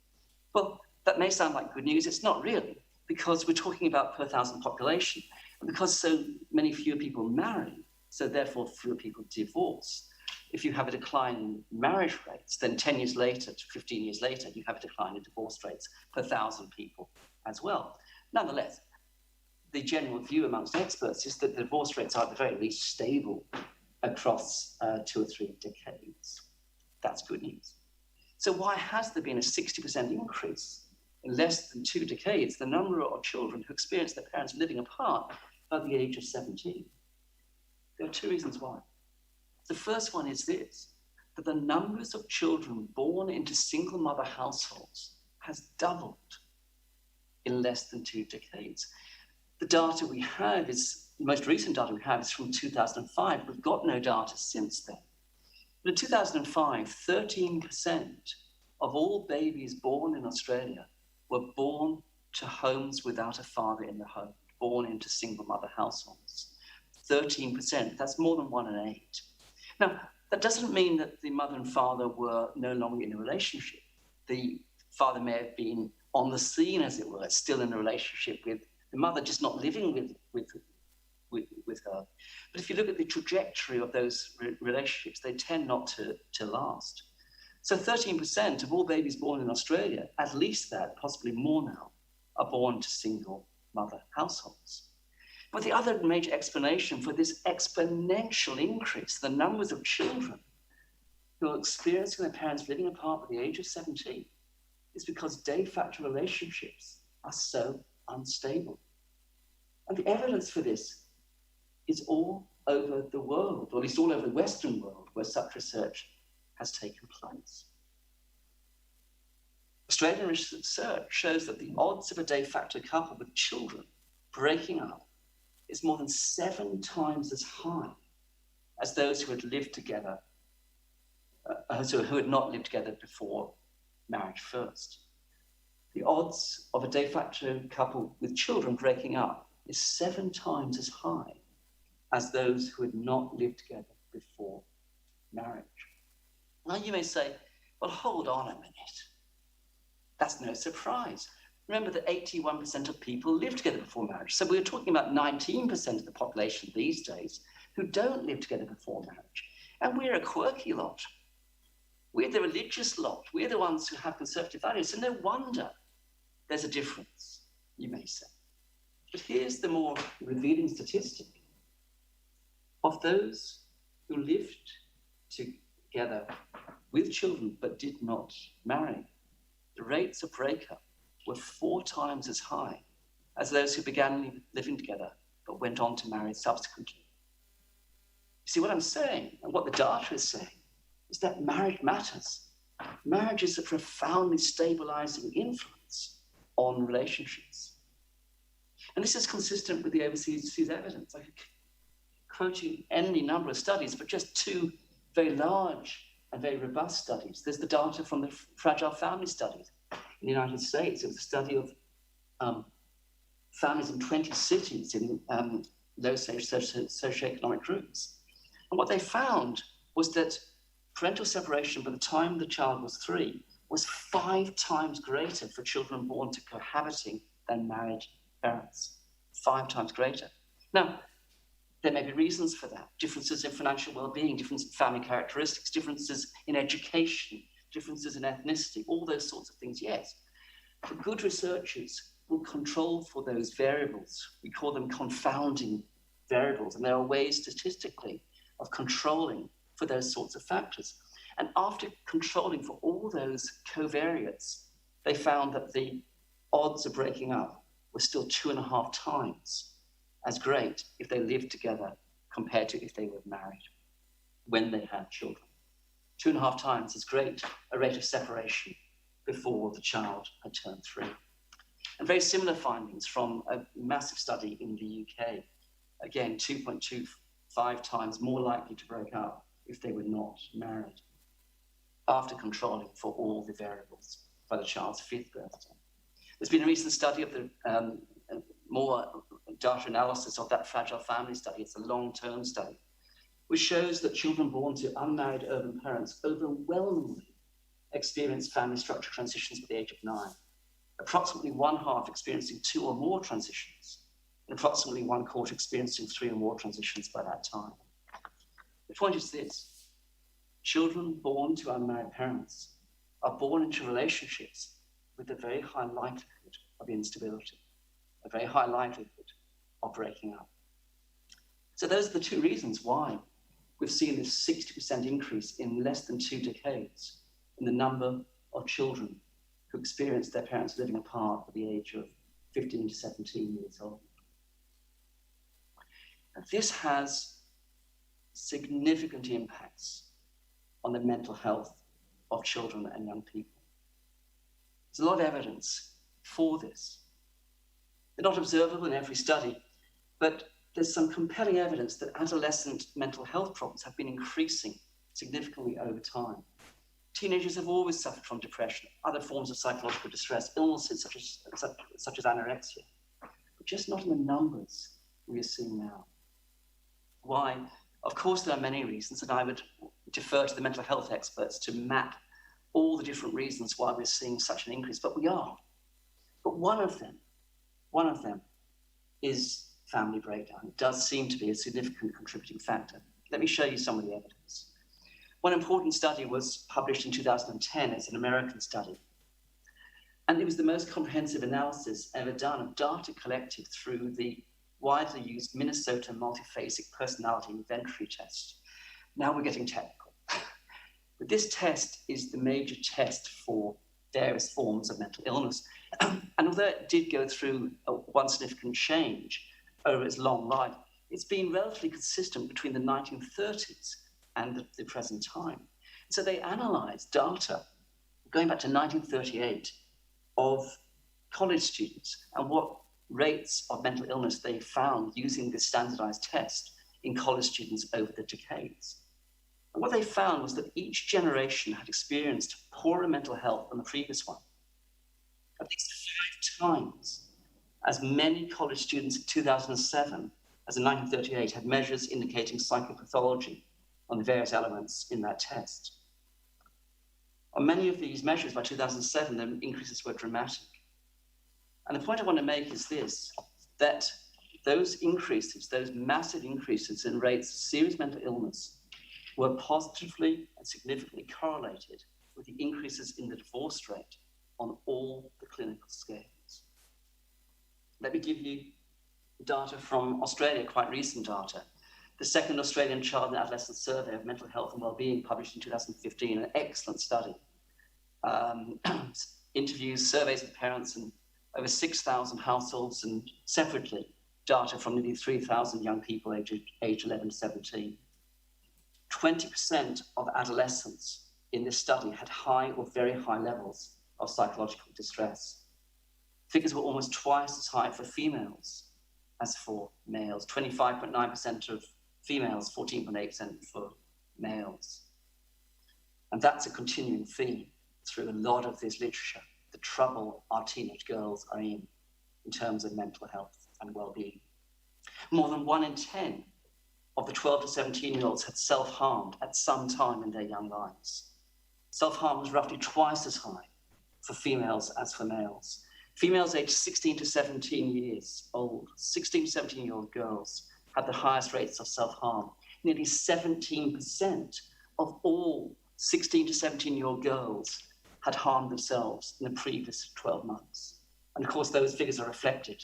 Well, that may sound like good news. It's not really, because we're talking about per 1,000 population, and because so many fewer people marry, so therefore fewer people divorce. If you have a decline in marriage rates, then 10 years later to 15 years later, you have a decline in divorce rates per 1,000 people as well. Nonetheless, the general view amongst experts is that the divorce rates are at the very least stable across 2 or 3 decades. That's good news. So why has there been a 60% increase in less than 2 decades, the number of children who experience their parents living apart by the age of 17? There are 2 reasons why. The first one is this, that the numbers of children born into single mother households has doubled in less than 2 decades. The data we have is, the most recent data we have is from 2005. We've got no data since then. But in 2005, 13% of all babies born in Australia were born to homes without a father in the home, born into single mother households. 13%, that's more than 1 in 8. Now, that doesn't mean that the mother and father were no longer in a relationship. The father may have been on the scene, as it were, still in a relationship with the mother, just not living with her. But if you look at the trajectory of those relationships, they tend not to last. So 13% of all babies born in Australia, at least that, possibly more now, are born to single mother households. But the other major explanation for this exponential increase, the numbers of children who are experiencing their parents living apart by the age of 17, is because de facto relationships are so unstable. And the evidence for this is all over the world, or at least all over the Western world, where such research has taken place. Australian research shows that the odds of a de facto couple with children breaking up is more than 7 times as high as those who had lived together, who had not lived together before marriage first. The odds of a de facto couple with children breaking up is 7 times as high as those who had not lived together before marriage. Now you may say, well, hold on a minute. That's no surprise. Remember that 81% of people live together before marriage. So we're talking about 19% of the population these days who don't live together before marriage. And we're a quirky lot. We're the religious lot. We're the ones who have conservative values. So no wonder there's a difference, you may say. But here's the more revealing statistic. Of those who lived together with children but did not marry, the rates of breakup were 4 times as high as those who began living together but went on to marry subsequently. You see, what I'm saying, and what the data is saying, is that marriage matters. Marriage is a profoundly stabilizing influence on relationships. And this is consistent with the overseas evidence. I could quote you any number of studies, but just 2 very large and very robust studies. There's the data from the Fragile Family Studies in the United States. It was a study of families in 20 cities in low socioeconomic groups. And what they found was that parental separation by the time the child was 3 was 5 times greater for children born to cohabiting than married parents. 5 times greater. Now, there may be reasons for that. Differences in financial well-being, differences in family characteristics, differences in education, differences in ethnicity, all those sorts of things, yes. But good researchers will control for those variables. We call them confounding variables, and there are ways statistically of controlling for those sorts of factors. And after controlling for all those covariates, they found that the odds of breaking up were still 2.5 times as great if they lived together compared to if they were married when they had children. 2.5 times as great a rate of separation before the child had turned 3. And very similar findings from a massive study in the UK. Again, 2.25 times more likely to break up if they were not married after controlling for all the variables by the child's 5th birthday. There's been a recent study of the more data analysis of that fragile family study. It's a long-term study, which shows that children born to unmarried urban parents overwhelmingly experience family structure transitions by the age of 9. Approximately 1/2 experiencing 2 or more transitions, and approximately 1/4 experiencing 3 or more transitions by that time. The point is this: children born to unmarried parents are born into relationships with a very high likelihood of instability, a very high likelihood of breaking up. So those are the 2 reasons why we've seen this 60% increase in less than 2 decades in the number of children who experience their parents living apart at the age of 15 to 17 years old. And this has significant impacts on the mental health of children and young people. There's a lot of evidence for this. They're not observable in every study, but there's some compelling evidence that adolescent mental health problems have been increasing significantly over time. Teenagers have always suffered from depression, other forms of psychological distress, illnesses such as anorexia, but just not in the numbers we are seeing now. Why? Of course, there are many reasons, and I would defer to the mental health experts to map all the different reasons why we're seeing such an increase, but we are. But one of them is family breakdown. It does seem to be a significant contributing factor. Let me show you some of the evidence. One important study was published in 2010. It's an American study. And it was the most comprehensive analysis ever done of data collected through the widely used Minnesota Multiphasic Personality Inventory Test. Now we're getting technical. But this test is the major test for various forms of mental illness. And although it did go through one significant change over its long life, it's been relatively consistent between the 1930s and the present time. So they analyzed data going back to 1938 of college students and what rates of mental illness they found using this standardized test in college students over the decades. And what they found was that each generation had experienced poorer mental health than the previous one. At least 5 times as many college students in 2007 as in 1938 had measures indicating psychopathology on the various elements in that test. On many of these measures by 2007, the increases were dramatic. And the point I want to make is this, that those increases, those massive increases in rates of serious mental illness were positively and significantly correlated with the increases in the divorce rate on all the clinical scales. Let me give you data from Australia, quite recent data. The second Australian Child and Adolescent Survey of Mental Health and Wellbeing, published in 2015, an excellent study. Interviews, surveys of parents in over 6,000 households, and separately, data from nearly 3,000 young people aged 11 to 17. 20% of adolescents in this study had high or very high levels of psychological distress. Figures were almost twice as high for females as for males, 25.9% of females, 14.8% for males. And that's a continuing theme through a lot of this literature, the trouble our teenage girls are in terms of mental health and well-being. More than 1 in 10 of the 12 to 17-year-olds had self-harmed at some time in their young lives. Self-harm was roughly twice as high for females as for males. Females aged 16 to 17 years old, 16 to 17-year-old girls had the highest rates of self-harm. Nearly 17% of all 16 to 17-year-old girls had harmed themselves in the previous 12 months. And of course, those figures are reflected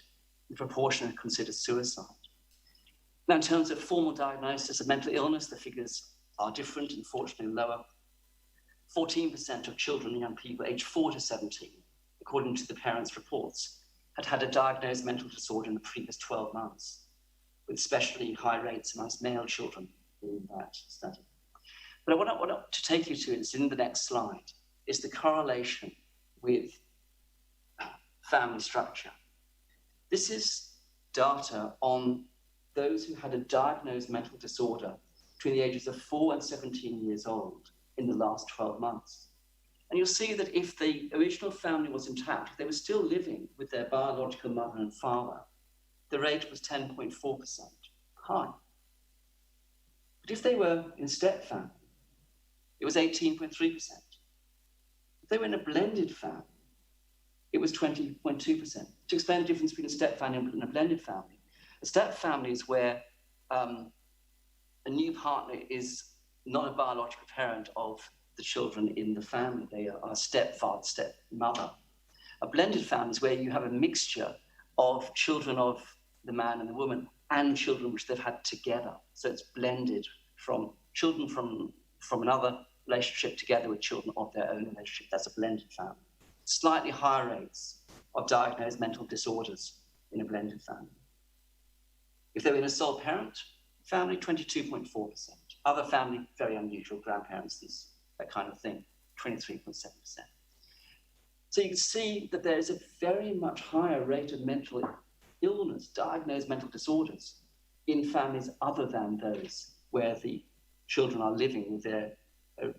in the proportion that considers suicide. Now, in terms of formal diagnosis of mental illness, the figures are different, unfortunately lower. 14% of children and young people aged 4 to 17, according to the parents' reports, had a diagnosed mental disorder in the previous 12 months, with especially high rates amongst male children in that study. But what I want to take you to is in the next slide, is the correlation with family structure. This is data on those who had a diagnosed mental disorder between the ages of 4 and 17 years old in the last 12 months. And you'll see that if the original family was intact, they were still living with their biological mother and father, the rate was 10.4%, high. But if they were in step family, it was 18.3%. If they were in a blended family, it was 20.2%. To explain the difference between a step family and a blended family, a step family is where a new partner is not a biological parent of the children in the family. They are stepfather, stepmother. A blended family is where you have a mixture of children of the man and the woman and children which they've had together. So it's blended from children from another relationship together with children of their own relationship. That's a blended family. Slightly higher rates of diagnosed mental disorders in a blended family. If they were in a sole parent family, 22.4%. Other family, very unusual, grandparents, that kind of thing, 23.7%. So you can see that there is a very much higher rate of mental illness, diagnosed mental disorders in families other than those where the children are living with their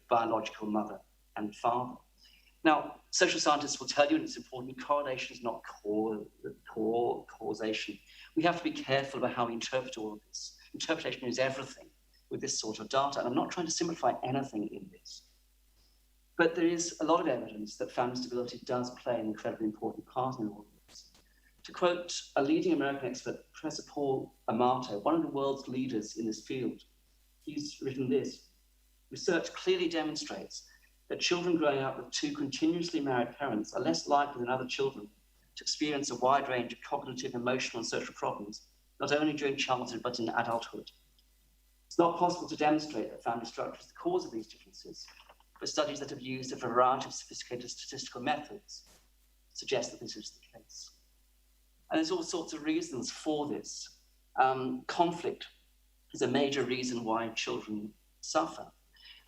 biological mother and father. Now, social scientists will tell you, and it's important, correlation is not causation. We have to be careful about how we interpret all of this. Interpretation is everything with this sort of data, and I'm not trying to simplify anything in this. But there is a lot of evidence that family stability does play an incredibly important part in all of this. To quote a leading American expert, Professor Paul Amato, one of the world's leaders in this field, he's written this: research clearly demonstrates that children growing up with two continuously married parents are less likely than other children to experience a wide range of cognitive, emotional, and social problems, not only during childhood, but in adulthood. It's not possible to demonstrate that family structure is the cause of these differences, but studies that have used a variety of sophisticated statistical methods suggest that this is the case. And there's all sorts of reasons for this. Conflict is a major reason why children suffer.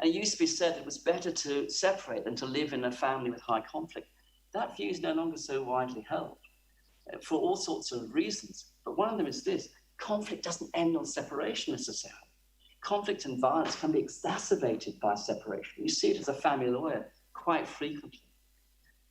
And it used to be said it was better to separate than to live in a family with high conflict. That view is no longer so widely held for all sorts of reasons. But one of them is this: conflict doesn't end on separation necessarily. Conflict and violence can be exacerbated by separation. You see it as a family lawyer quite frequently.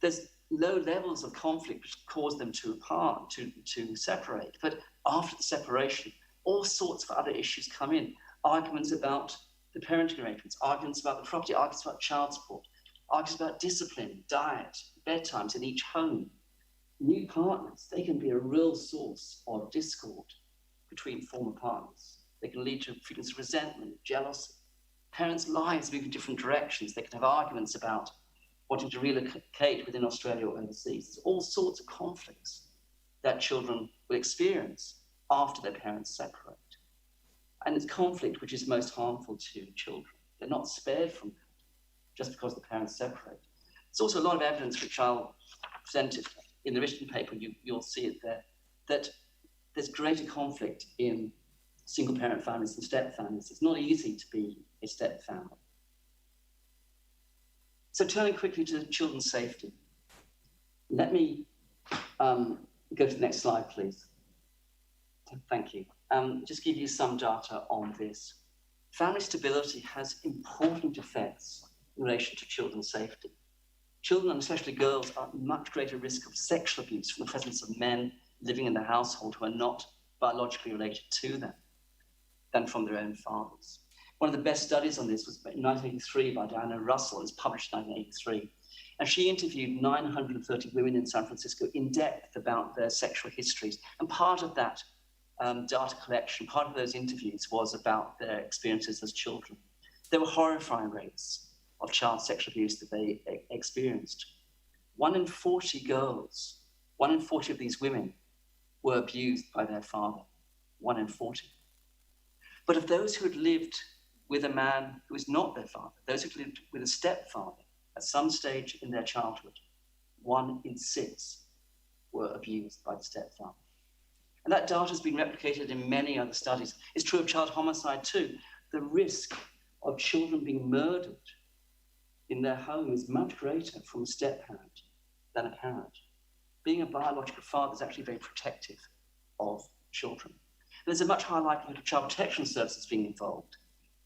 There's low levels of conflict which cause them to separate. But after the separation, all sorts of other issues come in. Arguments about the parenting arrangements, arguments about the property, arguments about child support, arguments about discipline, diet, bedtimes in each home. New partners, they can be a real source of discord between former partners. They can lead to feelings of resentment, jealousy. Parents' lives move in different directions. They can have arguments about wanting to relocate within Australia or overseas. There's all sorts of conflicts that children will experience after their parents separate. And it's conflict which is most harmful to children. They're not spared from that just because the parents separate. There's also a lot of evidence, which I'll present it in the written paper, you'll see it there, that there's greater conflict in single-parent families and step families. It's not easy to be a step family. So turning quickly to children's safety, let me go to the next slide, please. Thank you. Just give you some data on this. Family stability has important effects in relation to children's safety. Children, and especially girls, are at much greater risk of sexual abuse from the presence of men living in the household who are not biologically related to them than from their own fathers. One of the best studies on this was in 1983 by Diana Russell. It was published in 1983. And she interviewed 930 women in San Francisco in depth about their sexual histories. And part of that data collection, part of those interviews was about their experiences as children. There were horrifying rates of child sexual abuse that they experienced. 1 in 40 girls, 1 in 40 of these women were abused by their father, 1 in 40. But of those who had lived with a man who was not their father, those who lived with a stepfather, at some stage in their childhood, 1 in 6 were abused by the stepfather. And that data has been replicated in many other studies. It's true of child homicide too. The risk of children being murdered in their home is much greater from a step-parent than a parent. Being a biological father is actually very protective of children. And there's a much higher likelihood of child protection services being involved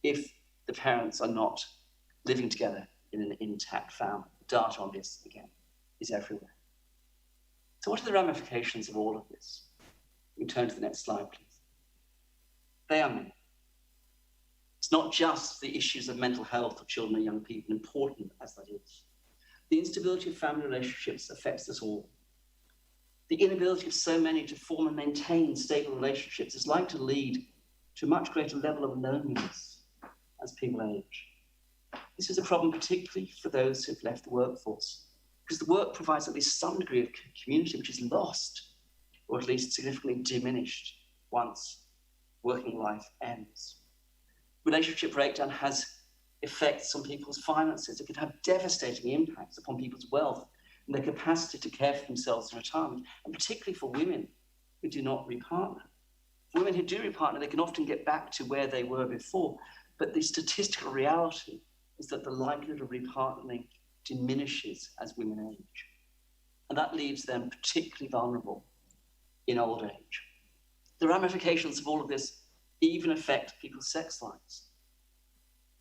if the parents are not living together in an intact family. Data on this, again, is everywhere. So what are the ramifications of all of this? We turn to the next slide, please. They are many. It's not just the issues of mental health of children and young people, important as that is. The instability of family relationships affects us all. The inability of so many to form and maintain stable relationships is likely to lead to a much greater level of loneliness as people age. This is a problem particularly for those who've left the workforce, because the work provides at least some degree of community which is lost, or at least significantly diminished once working life ends. Relationship breakdown has effects on people's finances. It can have devastating impacts upon people's wealth and their capacity to care for themselves in retirement, and particularly for women who do not repartner. For women who do repartner, they can often get back to where they were before, but the statistical reality is that the likelihood of repartnering diminishes as women age. And that leaves them particularly vulnerable in old age. The ramifications of all of this even affect people's sex lives.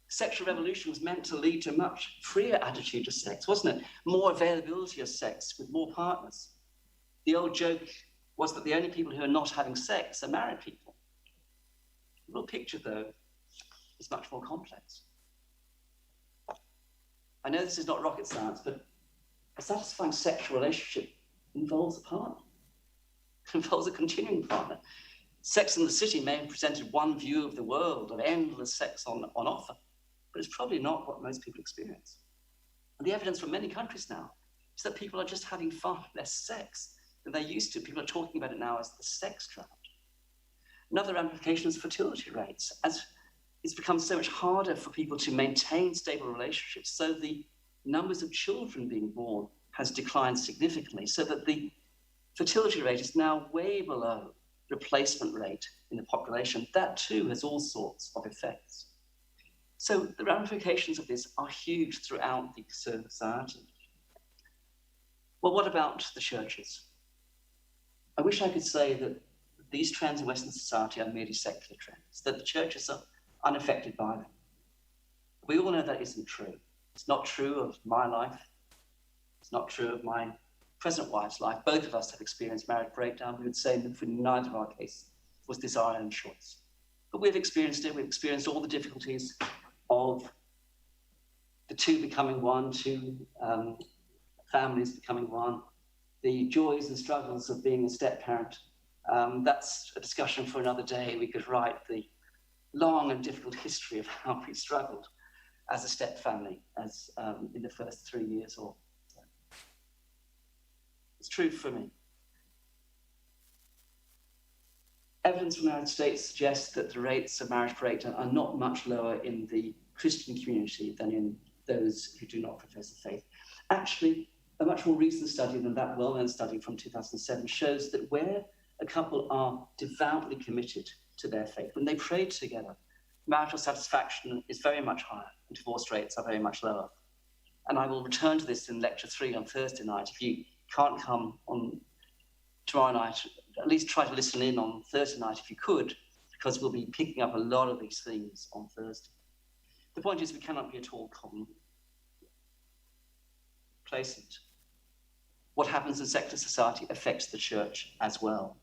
Sexual revolution was meant to lead to a much freer attitude to sex, wasn't it? More availability of sex with more partners. The old joke was that the only people who are not having sex are married people. The real picture, though, is much more complex. I know this is not rocket science, but a satisfying sexual relationship involves a partner. It involves a continuing partner. Sex and the City may have presented one view of the world of endless sex on offer, but it's probably not what most people experience. And the evidence from many countries now is that people are just having far less sex than they used to. People are talking about it now as the sex drought. Another ramification is fertility rates. As it's become so much harder for people to maintain stable relationships, so the numbers of children being born has declined significantly, so that the fertility rate is now way below replacement rate in the population. That too has all sorts of effects. So the ramifications of this are huge throughout the society. Well, what about the churches? I wish I could say that these trends in Western society are merely secular trends, that the churches are unaffected by them. We all know that isn't true. It's not true of my life. It's not true of my present wife's life. Both of us have experienced marriage breakdown. We would say that for neither of our case was this our own choice. But we've experienced it. We've experienced all the difficulties of the two becoming one, two families becoming one, the joys and struggles of being a step-parent. That's a discussion for another day. We could write the long and difficult history of how we struggled as a step family as in the first 3 years or so. It's true for me. Evidence from the United States suggests that the rates of marriage breakdown are not much lower in the Christian community than in those who do not profess the faith. Actually, a much more recent study than that well-known study from 2007 shows that where a couple are devoutly committed to their faith, when they pray together, marital satisfaction is very much higher and divorce rates are very much lower. And I will return to this in lecture 3 on Thursday night. If you can't come on tomorrow night, at least try to listen in on Thursday night if you could, because we'll be picking up a lot of these things on Thursday. The point is we cannot be at all complacent. What happens in secular society affects the church as well.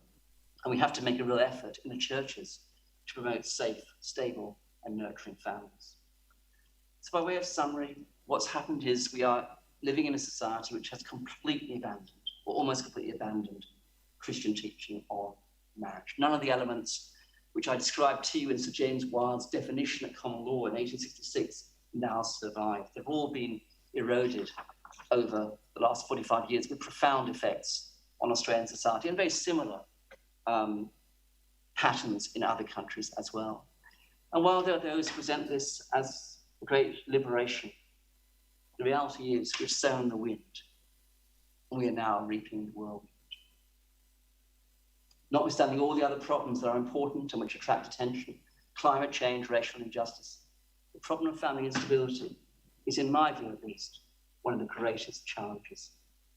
And we have to make a real effort in the churches to promote safe, stable, and nurturing families. So by way of summary, what's happened is we are living in a society which has completely abandoned, or almost completely abandoned, Christian teaching on marriage. None of the elements which I described to you in Sir James Wilde's definition of common law in 1866 now survive. They've all been eroded over the last 45 years with profound effects on Australian society and very similar patterns in other countries as well. And while there are those who present this as a great liberation, The reality is we've sown the wind, and we are now reaping the whirlwind. Notwithstanding all the other problems that are important and which attract attention, climate change, racial injustice, the problem of family instability is, in my view at least, one of the greatest challenges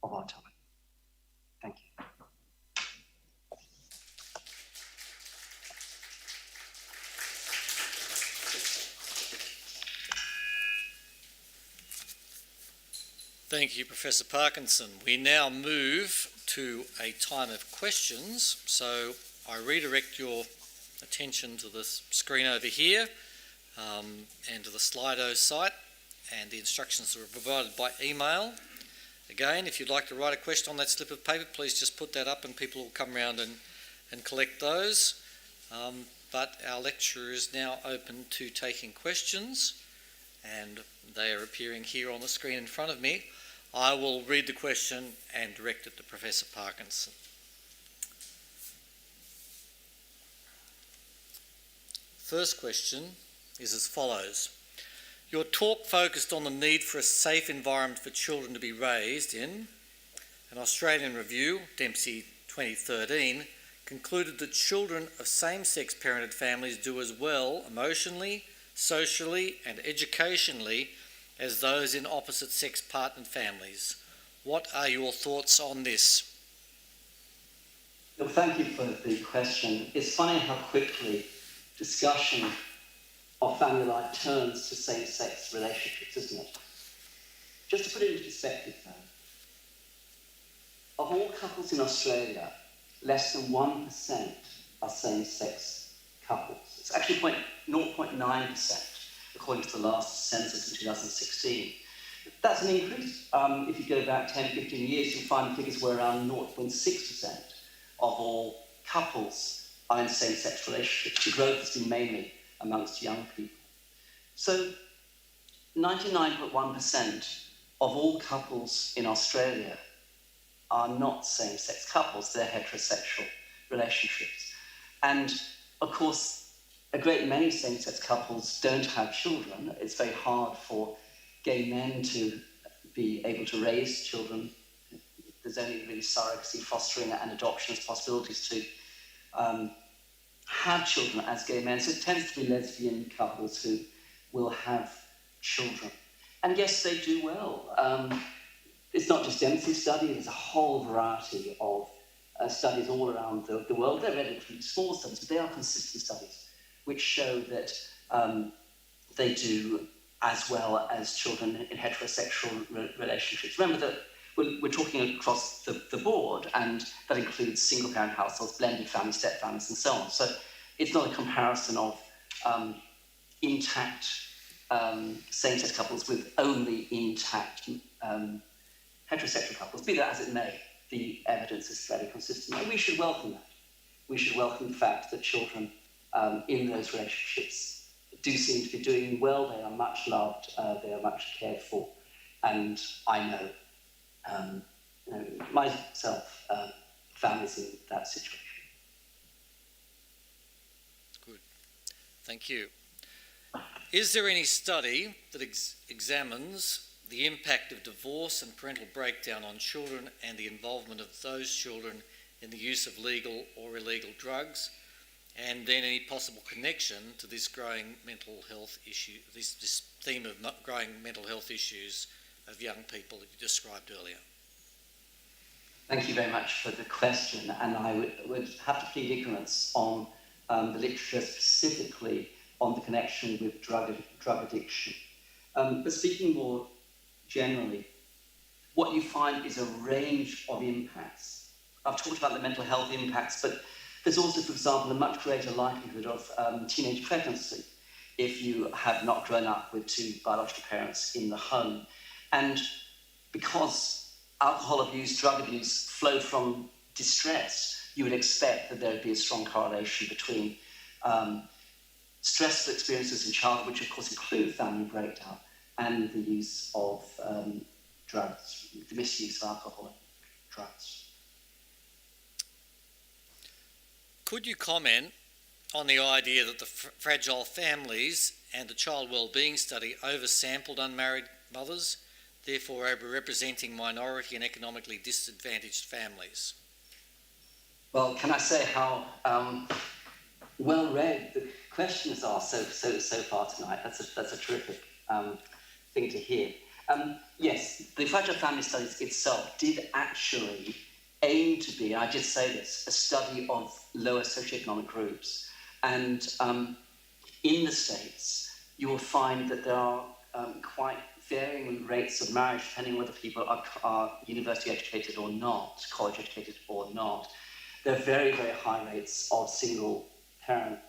of our time. Thank you. Thank you, Professor Parkinson. We now move to a time of questions. So I redirect your attention to the screen over here and to the Slido site, and the instructions are provided by email. Again, if you'd like to write a question on that slip of paper, please just put that up and people will come around and collect those. But our lecture is now open to taking questions, and they are appearing here on the screen in front of me. I will read the question and direct it to Professor Parkinson. First question is as follows. Your talk focused on the need for a safe environment for children to be raised in. An Australian review, Dempsey 2013, concluded that children of same-sex parented families do as well emotionally, socially and educationally as those in opposite-sex partnered families. What are your thoughts on this? Well, thank you for the question. It's funny how quickly discussion of family life turns to same-sex relationships, isn't it? Just to put it into perspective, though, of all couples in Australia, less than 1% are same-sex couples. It's actually 0.9%. According to the last census in 2016. That's an increase. If you go back 10, 15 years, you'll find the figures were around 0.6% of all couples are in same-sex relationships. The growth has been mainly amongst young people. So 99.1% of all couples in Australia are not same-sex couples, they're heterosexual relationships. And of course, a great many same-sex couples don't have children. It's very hard for gay men to be able to raise children. There's only really surrogacy, fostering and adoption as possibilities to have children as gay men. So it tends to be lesbian couples who will have children. And yes, they do well. It's not just Dempsey study, there's a whole variety of studies all around the world. They're relatively small studies, but they are consistent studies, which show that they do as well as children in heterosexual relationships. Remember that we're talking across the board, and that includes single-parent households, blended families, step families, and so on. So it's not a comparison of intact same-sex couples with only intact heterosexual couples. Be that as it may, the evidence is fairly consistent. And we should welcome that. We should welcome the fact that children in those relationships do seem to be doing well. They are much loved, they are much cared for, and I know, myself, families in that situation. Good, thank you. Is there any study that examines the impact of divorce and parental breakdown on children and the involvement of those children in the use of legal or illegal drugs, and then any possible connection to this growing mental health issue, this theme of growing mental health issues of young people that you described earlier? Thank you very much for the question, and I would have to plead ignorance on the literature specifically on the connection with drug addiction. But speaking more generally, what you find is a range of impacts. I've talked about the mental health impacts, but there's also, for example, a much greater likelihood of teenage pregnancy if you have not grown up with two biological parents in the home. And because alcohol abuse, drug abuse flow from distress, you would expect that there would be a strong correlation between stressful experiences in childhood, which of course include family breakdown, and the use of drugs, the misuse of alcohol and drugs. Could you comment on the idea that the Fragile Families and the Child Wellbeing Study oversampled unmarried mothers, therefore overrepresenting minority and economically disadvantaged families? Well, can I say how well read the questions are so far tonight? That's a terrific thing to hear. Yes, the Fragile Family Studies itself did actually aim to be, and I did say this, a study of lower socioeconomic groups. And in the States, you will find that there are quite varying rates of marriage depending on whether people are university educated or not, college educated or not. There are very, very high rates of single parent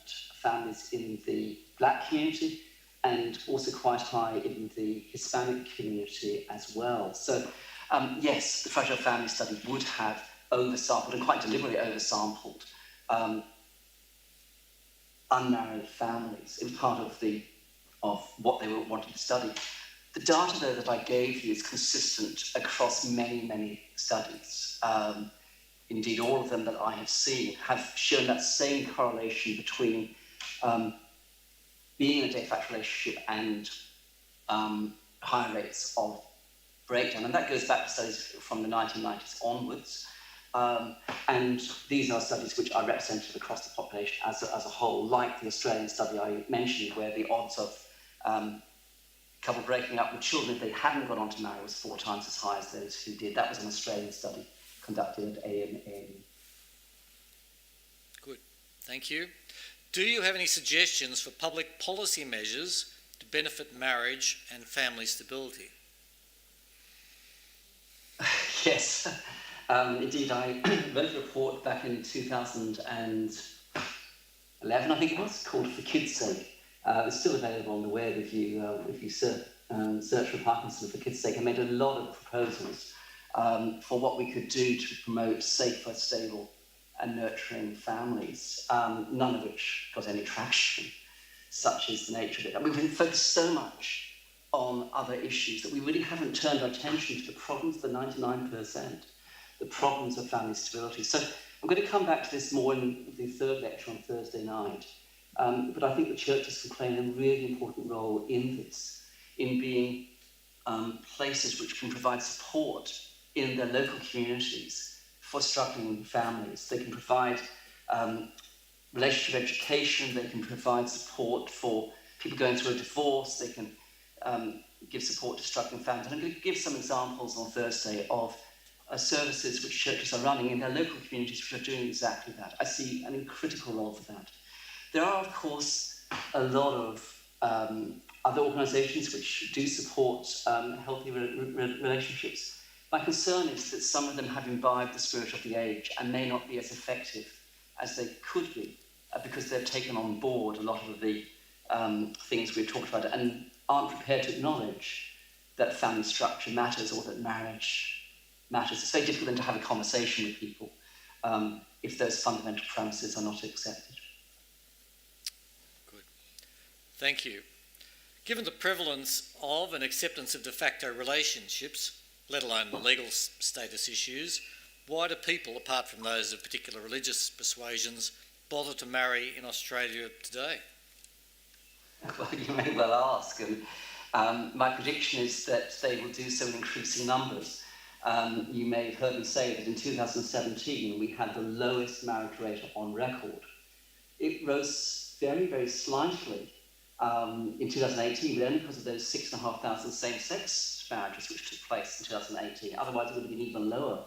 families in the Black community and also quite high in the Hispanic community as well. So yes, the Fragile Family Study would have oversampled, and quite deliberately oversampled, unmarried families in part of what they were wanting to study. The data, though, that I gave you is consistent across many, many studies. Indeed, all of them that I have seen have shown that same correlation between being in a de facto relationship and higher rates of breakdown. And that goes back to studies from the 1990s onwards. And these are studies which are representative across the population as a whole, like the Australian study I mentioned, where the odds of couple breaking up with children if they hadn't gone on to marry was 4 times as high as those who did. That was an Australian study conducted at AMA. Good, thank you. Do you have any suggestions for public policy measures to benefit marriage and family stability? Yes, indeed, I wrote a report back in 2011, I think it was, called For Kids' Sake. It's still available on the web if you search for Parkinson for Kids' Sake. I made a lot of proposals for what we could do to promote safer, stable and nurturing families, none of which got any traction. Such is the nature of it. And we've been focused so much on other issues that we really haven't turned our attention to the problems of the 99%, the problems of family stability. So I'm going to come back to this more in the third lecture on Thursday night. But I think the churches can play a really important role in this, in being places which can provide support in their local communities for struggling families. They can provide relationship education, they can provide support for people going through a divorce, they can give support to struggling families. And I'm going to give some examples on Thursday of services which churches are running in their local communities which are doing exactly that. I see an critical role for that. There are, of course, a lot of other organisations which do support healthy relationships. My concern is that some of them have imbibed the spirit of the age and may not be as effective as they could be because they've taken on board a lot of the things we've talked about and aren't prepared to acknowledge that family structure matters or that marriage matters. It's very difficult then to have a conversation with people if those fundamental premises are not accepted. Thank you. Given the prevalence of and acceptance of de facto relationships, let alone the legal status issues, why do people, apart from those of particular religious persuasions, bother to marry in Australia today? Well, you may well ask, and my prediction is that they will do so in increasing numbers. You may have heard me say that in 2017 we had the lowest marriage rate on record. It rose very, very slightly in 2018, but only because of those 6,500 same-sex marriages which took place in 2018. Otherwise, it would have been even lower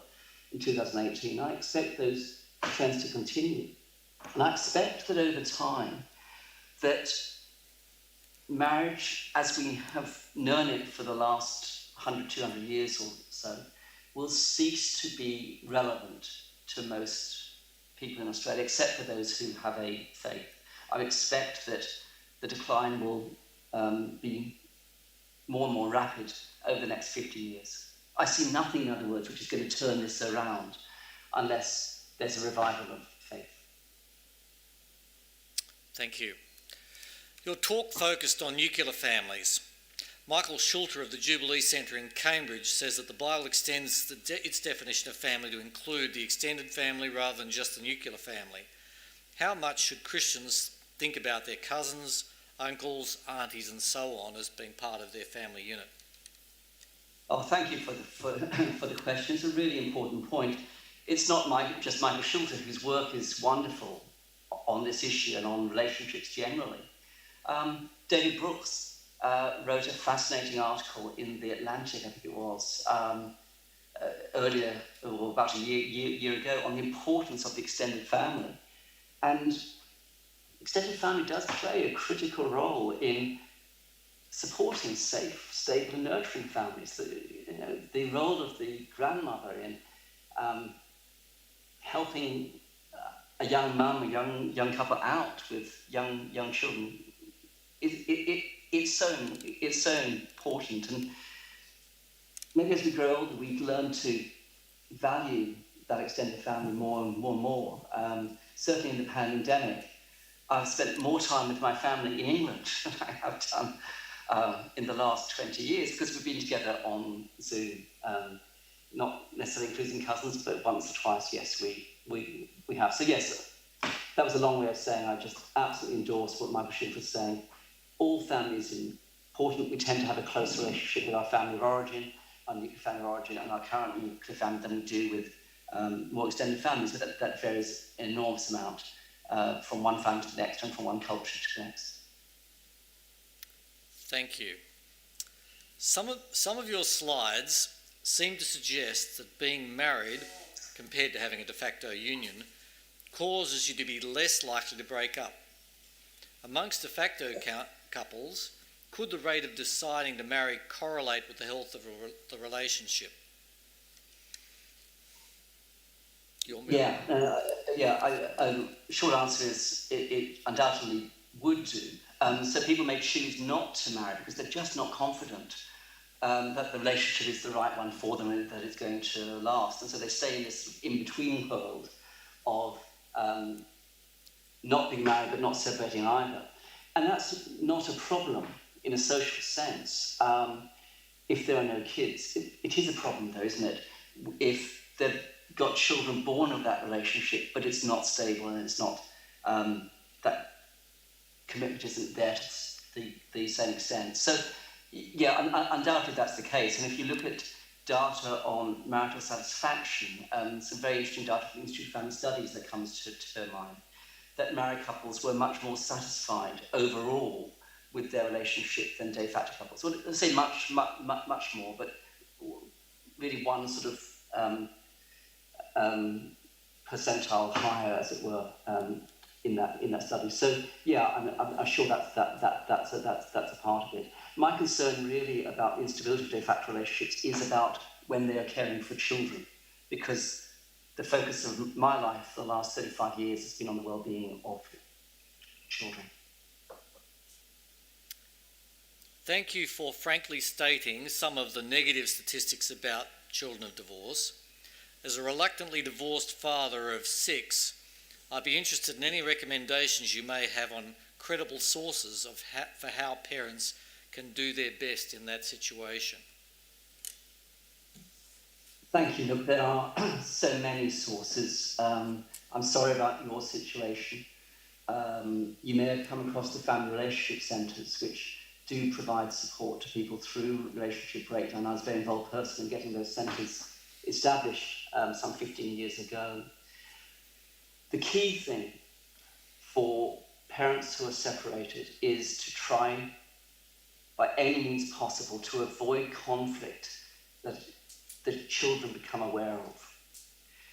in 2018. I expect those trends to continue. And I expect that over time, that marriage, as we have known it for the last 100, 200 years or so, will cease to be relevant to most people in Australia, except for those who have a faith. I expect that the decline will be more and more rapid over the next 50 years. I see nothing, in other words, which is going to turn this around unless there's a revival of faith. Thank you. Your talk focused on nuclear families. Michael Schulter of the Jubilee Centre in Cambridge says that the Bible extends its definition of family to include the extended family rather than just the nuclear family. How much should Christians think about their cousins, uncles, aunties and so on as being part of their family unit? Oh, thank you for the question. It's a really important point. It's not just Michael Schulter, whose work is wonderful on this issue and on relationships generally. David Brooks wrote a fascinating article in The Atlantic, I think it was, earlier, or about a year ago, on the importance of the extended family. And extended family does play a critical role in supporting safe, stable, and nurturing families. The role of the grandmother in helping a young mum, a young couple out with young children, it's so important. And maybe as we grow older, we learn to value that extended family more and more. Certainly in the pandemic, I've spent more time with my family in England than I have done in the last 20 years, because we've been together on Zoom, not necessarily including cousins, but once or twice, yes, we have. So yes, that was a long way of saying I just absolutely endorse what Michael Schulter was saying. All families are important. We tend to have a close relationship with our family of origin, our nuclear family of origin, and our current nuclear family than we do with more extended families. So that varies an enormous amount from one family to the next and from one culture to the next. Thank you. Some of your slides seem to suggest that being married, compared to having a de facto union, causes you to be less likely to break up. Amongst de facto couples, could the rate of deciding to marry correlate with the health of the relationship? Short answer is it undoubtedly would do. So people may choose not to marry because they're just not confident that the relationship is the right one for them and that it's going to last. And so they stay in this in-between world of not being married but not separating either. And that's not a problem in a social sense if there are no kids. It is a problem though, isn't it? If they've got children born of that relationship but it's not stable and it's not, that commitment isn't there to the same extent. So yeah, undoubtedly that's the case. And if you look at data on marital satisfaction, some very interesting data from the Institute of Family Studies that comes to mind, that married couples were much more satisfied overall with their relationship than de facto couples. Well, let's say much more, but really one sort of percentile higher, as it were, in that study. So yeah, I'm sure that's a part of it. My concern really about the instability of de facto relationships is about when they are caring for children, because the focus of my life for the last 35 years has been on the well-being of children. Thank you for frankly stating some of the negative statistics about children of divorce. As a reluctantly divorced father of 6, I'd be interested in any recommendations you may have on credible sources for how parents can do their best in that situation. Thank you. Look, there are so many sources. I'm sorry about your situation. You may have come across the family relationship centres, which do provide support to people through relationship breakdown. I was very involved personally in getting those centres established some 15 years ago. The key thing for parents who are separated is to try by any means possible to avoid conflict that the children become aware of.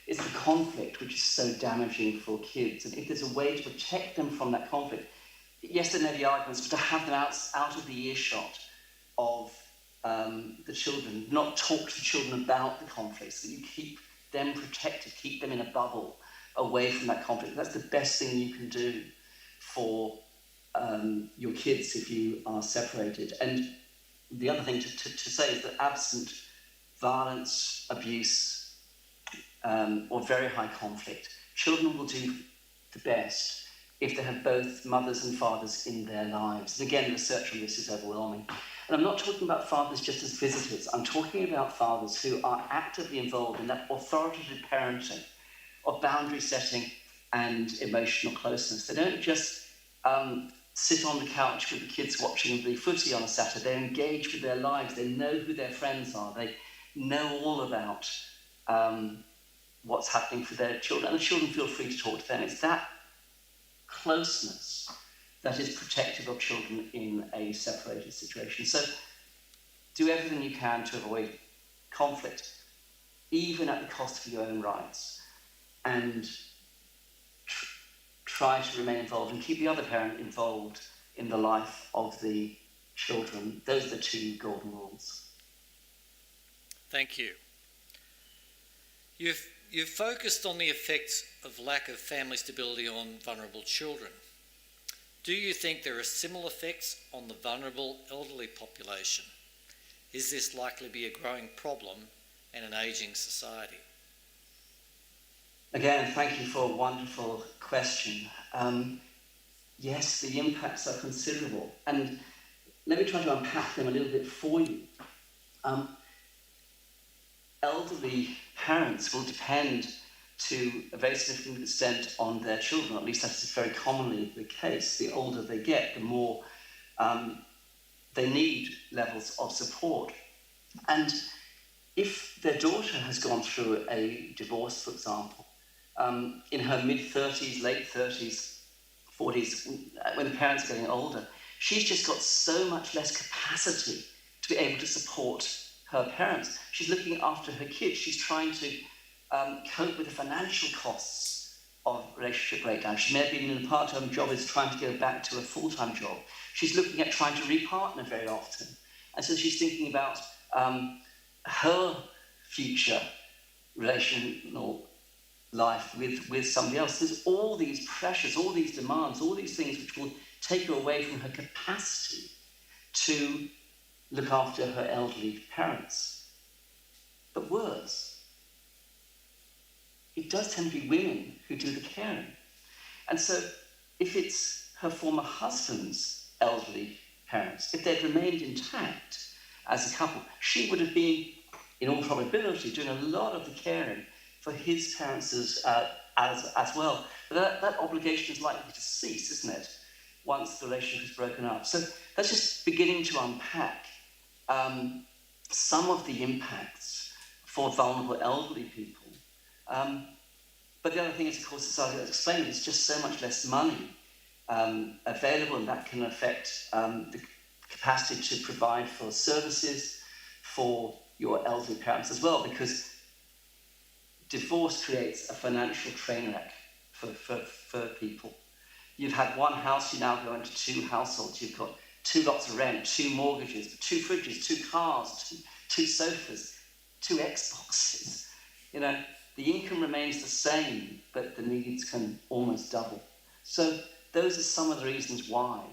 It's the conflict which is so damaging for kids, and if there's a way to protect them from that conflict, yes, there may be arguments, but to have them out of the earshot of the children, not talk to the children about the conflict, so that you keep them protected, keep them in a bubble away from that conflict. That's the best thing you can do for your kids if you are separated. And the other thing to say is that absent violence, abuse, or very high conflict, children will do the best if they have both mothers and fathers in their lives. And again, research on this is overwhelming. And I'm not talking about fathers just as visitors. I'm talking about fathers who are actively involved in that authoritative parenting of boundary setting and emotional closeness. They don't just sit on the couch with the kids watching the footy on a Saturday. They're engaged with their lives. They know who their friends are. They know all about what's happening for their children. And the children feel free to talk to them. It's that closeness that is protective of children in a separated situation. So do everything you can to avoid conflict, even at the cost of your own rights, and try to remain involved and keep the other parent involved in the life of the children. Those are the two golden rules. Thank you. You've focused on the effects of lack of family stability on vulnerable children. Do you think there are similar effects on the vulnerable elderly population? Is this likely to be a growing problem in an ageing society? Again, thank you for a wonderful question. Yes, the impacts are considerable. And let me try to unpack them a little bit for you. Elderly parents will depend to a very significant extent on their children, at least that is very commonly the case. The older they get, the more they need levels of support. And if their daughter has gone through a divorce, for example, in her mid-30s, late 30s, 40s, when the parents are getting older, she's just got so much less capacity to be able to support her parents. She's looking after her kids. She's trying to cope with the financial costs of relationship breakdown. She may have been in a part-time job, is trying to go back to a full-time job. She's looking at trying to repartner very often. And so she's thinking about her future relational life with somebody else. There's all these pressures, all these demands, all these things which will take her away from her capacity to look after her elderly parents. But worse, it does tend to be women who do the caring. And so if it's her former husband's elderly parents, if they'd remained intact as a couple, she would have been, in all probability, doing a lot of the caring for his parents as well. But that obligation is likely to cease, isn't it, once the relationship is broken up. So that's just beginning to unpack some of the impacts for vulnerable elderly people. But the other thing is, of course, as I explained, there's just so much less money available, and that can affect the capacity to provide for services for your elderly parents as well, because divorce creates a financial train wreck for people. You've had one house, you now go into two households. You've got 2 lots of rent, 2 mortgages, 2 fridges, 2 cars, 2 sofas, 2 Xboxes. You know, the income remains the same, but the needs can almost double. So those are some of the reasons why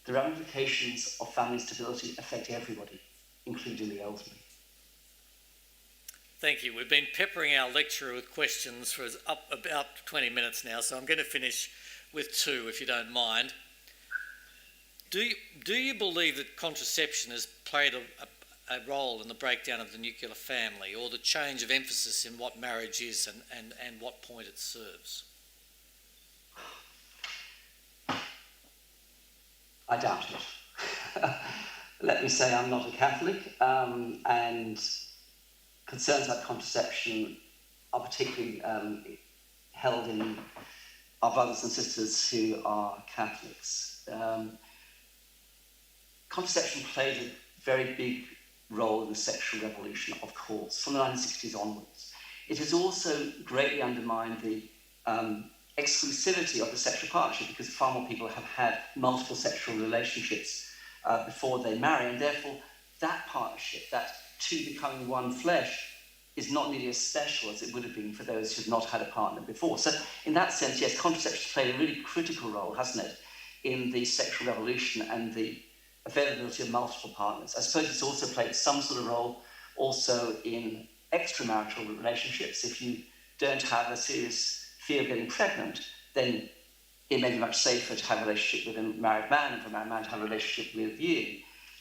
the ramifications of family stability affect everybody, including the elderly. Thank you. We've been peppering our lecturer with questions for about 20 minutes now, so I'm going to finish with 2, if you don't mind. Do you believe that contraception has played a role in the breakdown of the nuclear family, or the change of emphasis in what marriage is and what point it serves? I doubt it. Let me say I'm not a Catholic, and concerns about contraception are particularly held in our brothers and sisters who are Catholics. Contraception played a very big role in the sexual revolution, of course, from the 1960s onwards. It has also greatly undermined the exclusivity of the sexual partnership, because far more people have had multiple sexual relationships before they marry, and therefore that partnership, that two becoming one flesh, is not nearly as special as it would have been for those who've not had a partner before. So in that sense, yes, contraception has played a really critical role, hasn't it, in the sexual revolution and the availability of multiple partners. I suppose it's also played some sort of role also in extramarital relationships. If you don't have a serious fear of getting pregnant, then it may be much safer to have a relationship with a married man and for a married man to have a relationship with you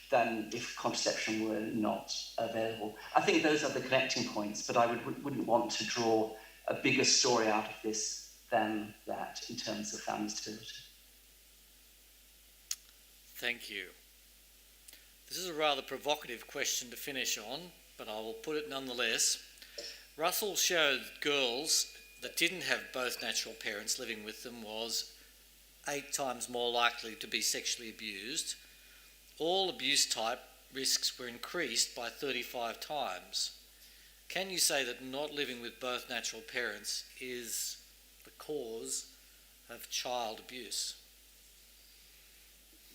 than if contraception were not available. I think those are the connecting points, but I wouldn't want to draw a bigger story out of this than that in terms of family stability. Thank you. This is a rather provocative question to finish on, but I will put it nonetheless. Russell showed girls that didn't have both natural parents living with them was 8 times more likely to be sexually abused. All abuse type risks were increased by 35 times. Can you say that not living with both natural parents is the cause of child abuse?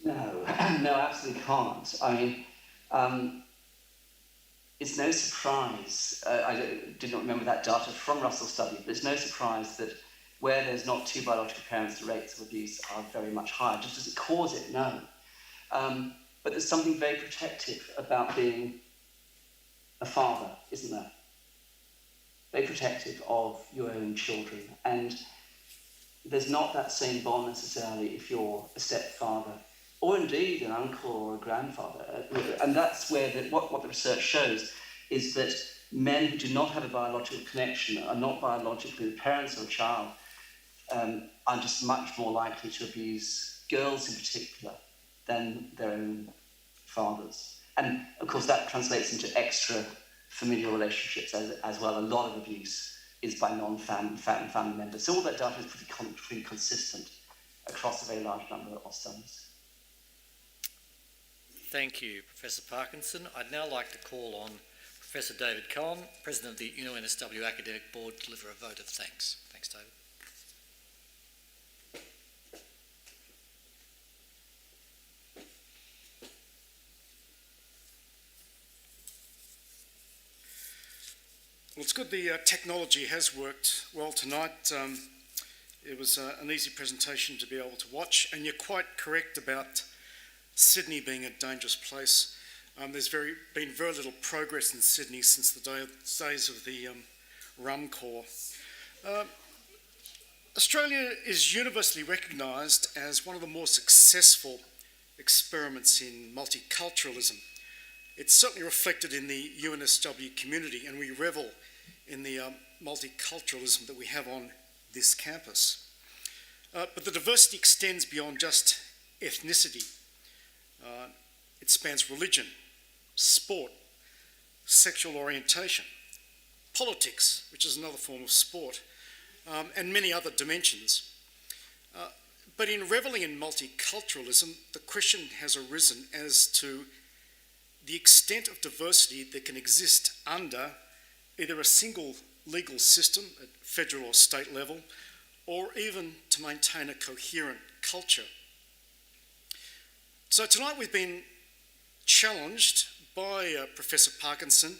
No, no, absolutely can't. I mean, it's no surprise, did not remember that data from Russell's study, but it's no surprise that where there's not 2 biological parents, the rates of abuse are very much higher. Just does it cause it? No. But there's something very protective about being a father, isn't there? Very protective of your own children. And there's not that same bond necessarily if you're a stepfather, or indeed an uncle or a grandfather. And that's where what the research shows is that men who do not have a biological connection, are not biologically the parents of a child, are just much more likely to abuse girls in particular than their own fathers. And of course that translates into extra familial relationships as well. A lot of abuse is by non-family members. So all that data is pretty consistent across a very large number of studies. Thank you, Professor Parkinson. I'd now like to call on Professor David Cohen, President of the UNSW Academic Board, to deliver a vote of thanks. Thanks, David. Well, it's good the technology has worked well tonight. It was an easy presentation to be able to watch, and you're quite correct about Sydney being a dangerous place. There's been very little progress in Sydney since the days of the Rum Corps. Australia is universally recognised as one of the more successful experiments in multiculturalism. It's certainly reflected in the UNSW community, and we revel in the multiculturalism that we have on this campus. But the diversity extends beyond just ethnicity. It spans religion, sport, sexual orientation, politics, which is another form of sport, and many other dimensions. But in reveling in multiculturalism, the question has arisen as to the extent of diversity that can exist under either a single legal system at federal or state level, or even to maintain a coherent culture. So tonight we've been challenged by Professor Parkinson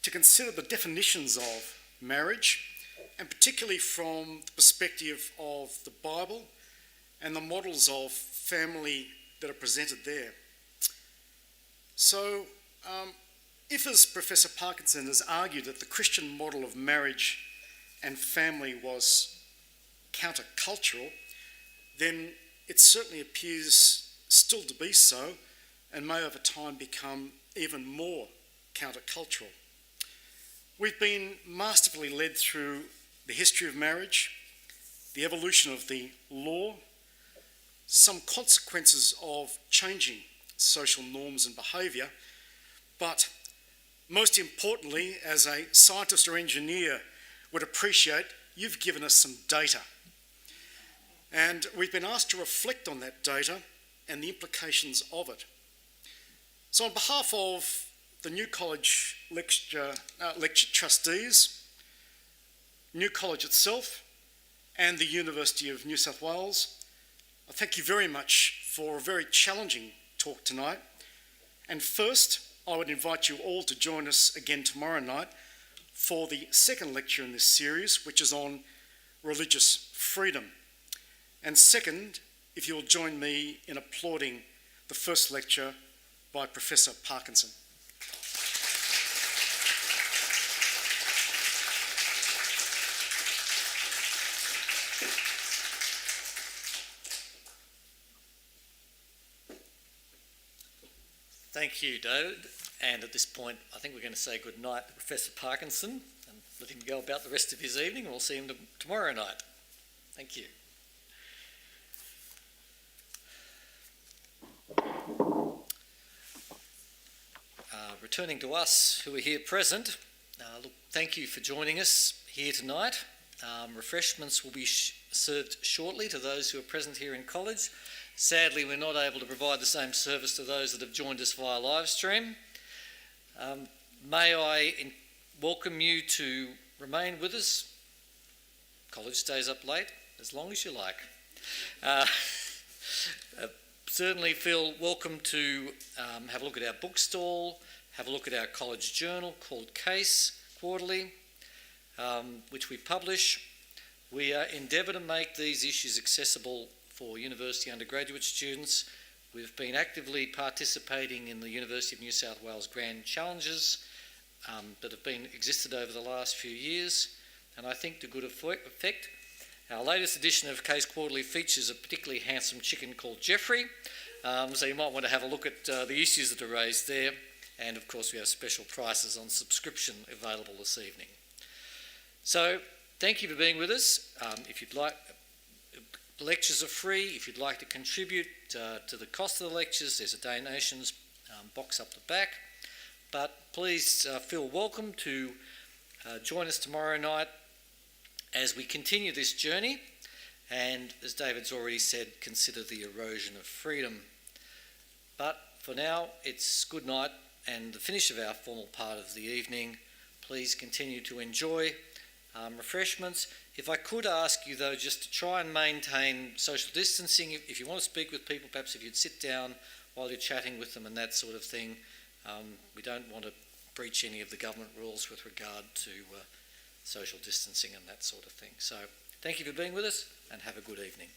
to consider the definitions of marriage, and particularly from the perspective of the Bible and the models of family that are presented there. So, if, as Professor Parkinson has argued, that the Christian model of marriage and family was countercultural, then it certainly appears still to be so, and may over time become even more countercultural. We've been masterfully led through the history of marriage, the evolution of the law, some consequences of changing social norms and behaviour, but most importantly, as a scientist or engineer would appreciate, you've given us some data. And we've been asked to reflect on that data and the implications of it. So on behalf of the New College lecture trustees, New College itself, and the University of New South Wales, I thank you very much for a very challenging talk tonight. And first, I would invite you all to join us again tomorrow night for the second lecture in this series, which is on religious freedom. And second, if you'll join me in applauding the first lecture by Professor Parkinson. Thank you, David. And at this point, I think we're going to say good night to Professor Parkinson and let him go about the rest of his evening, and we'll see him tomorrow night. Thank you. returning to us who are here present, look, thank you for joining us here tonight. Refreshments will be served shortly to those who are present here in college. Sadly, we're not able to provide the same service to those that have joined us via live stream. May I welcome you to remain with us. College stays up late, as long as you like. Certainly feel welcome to have a look at our bookstall, have a look at our college journal called Case Quarterly, which we publish. We endeavour to make these issues accessible for university undergraduate students. We've been actively participating in the University of New South Wales Grand Challenges that have been existed over the last few years, and I think to good effect. Our latest edition of Case Quarterly features a particularly handsome chicken called Jeffrey, so you might want to have a look at the issues that are raised there, and of course we have special prices on subscription available this evening. So thank you for being with us. If you'd like, the lectures are free. If you'd like to contribute to the cost of the lectures, there's a donations box up the back. But please feel welcome to join us tomorrow night as we continue this journey. And as David's already said, consider the erosion of freedom. But for now, it's good night and the finish of our formal part of the evening. Please continue to enjoy refreshments. If I could ask you though, just to try and maintain social distancing. If you want to speak with people, perhaps if you'd sit down while you're chatting with them and that sort of thing. We don't want to breach any of the government rules with regard to social distancing and that sort of thing. So thank you for being with us and have a good evening.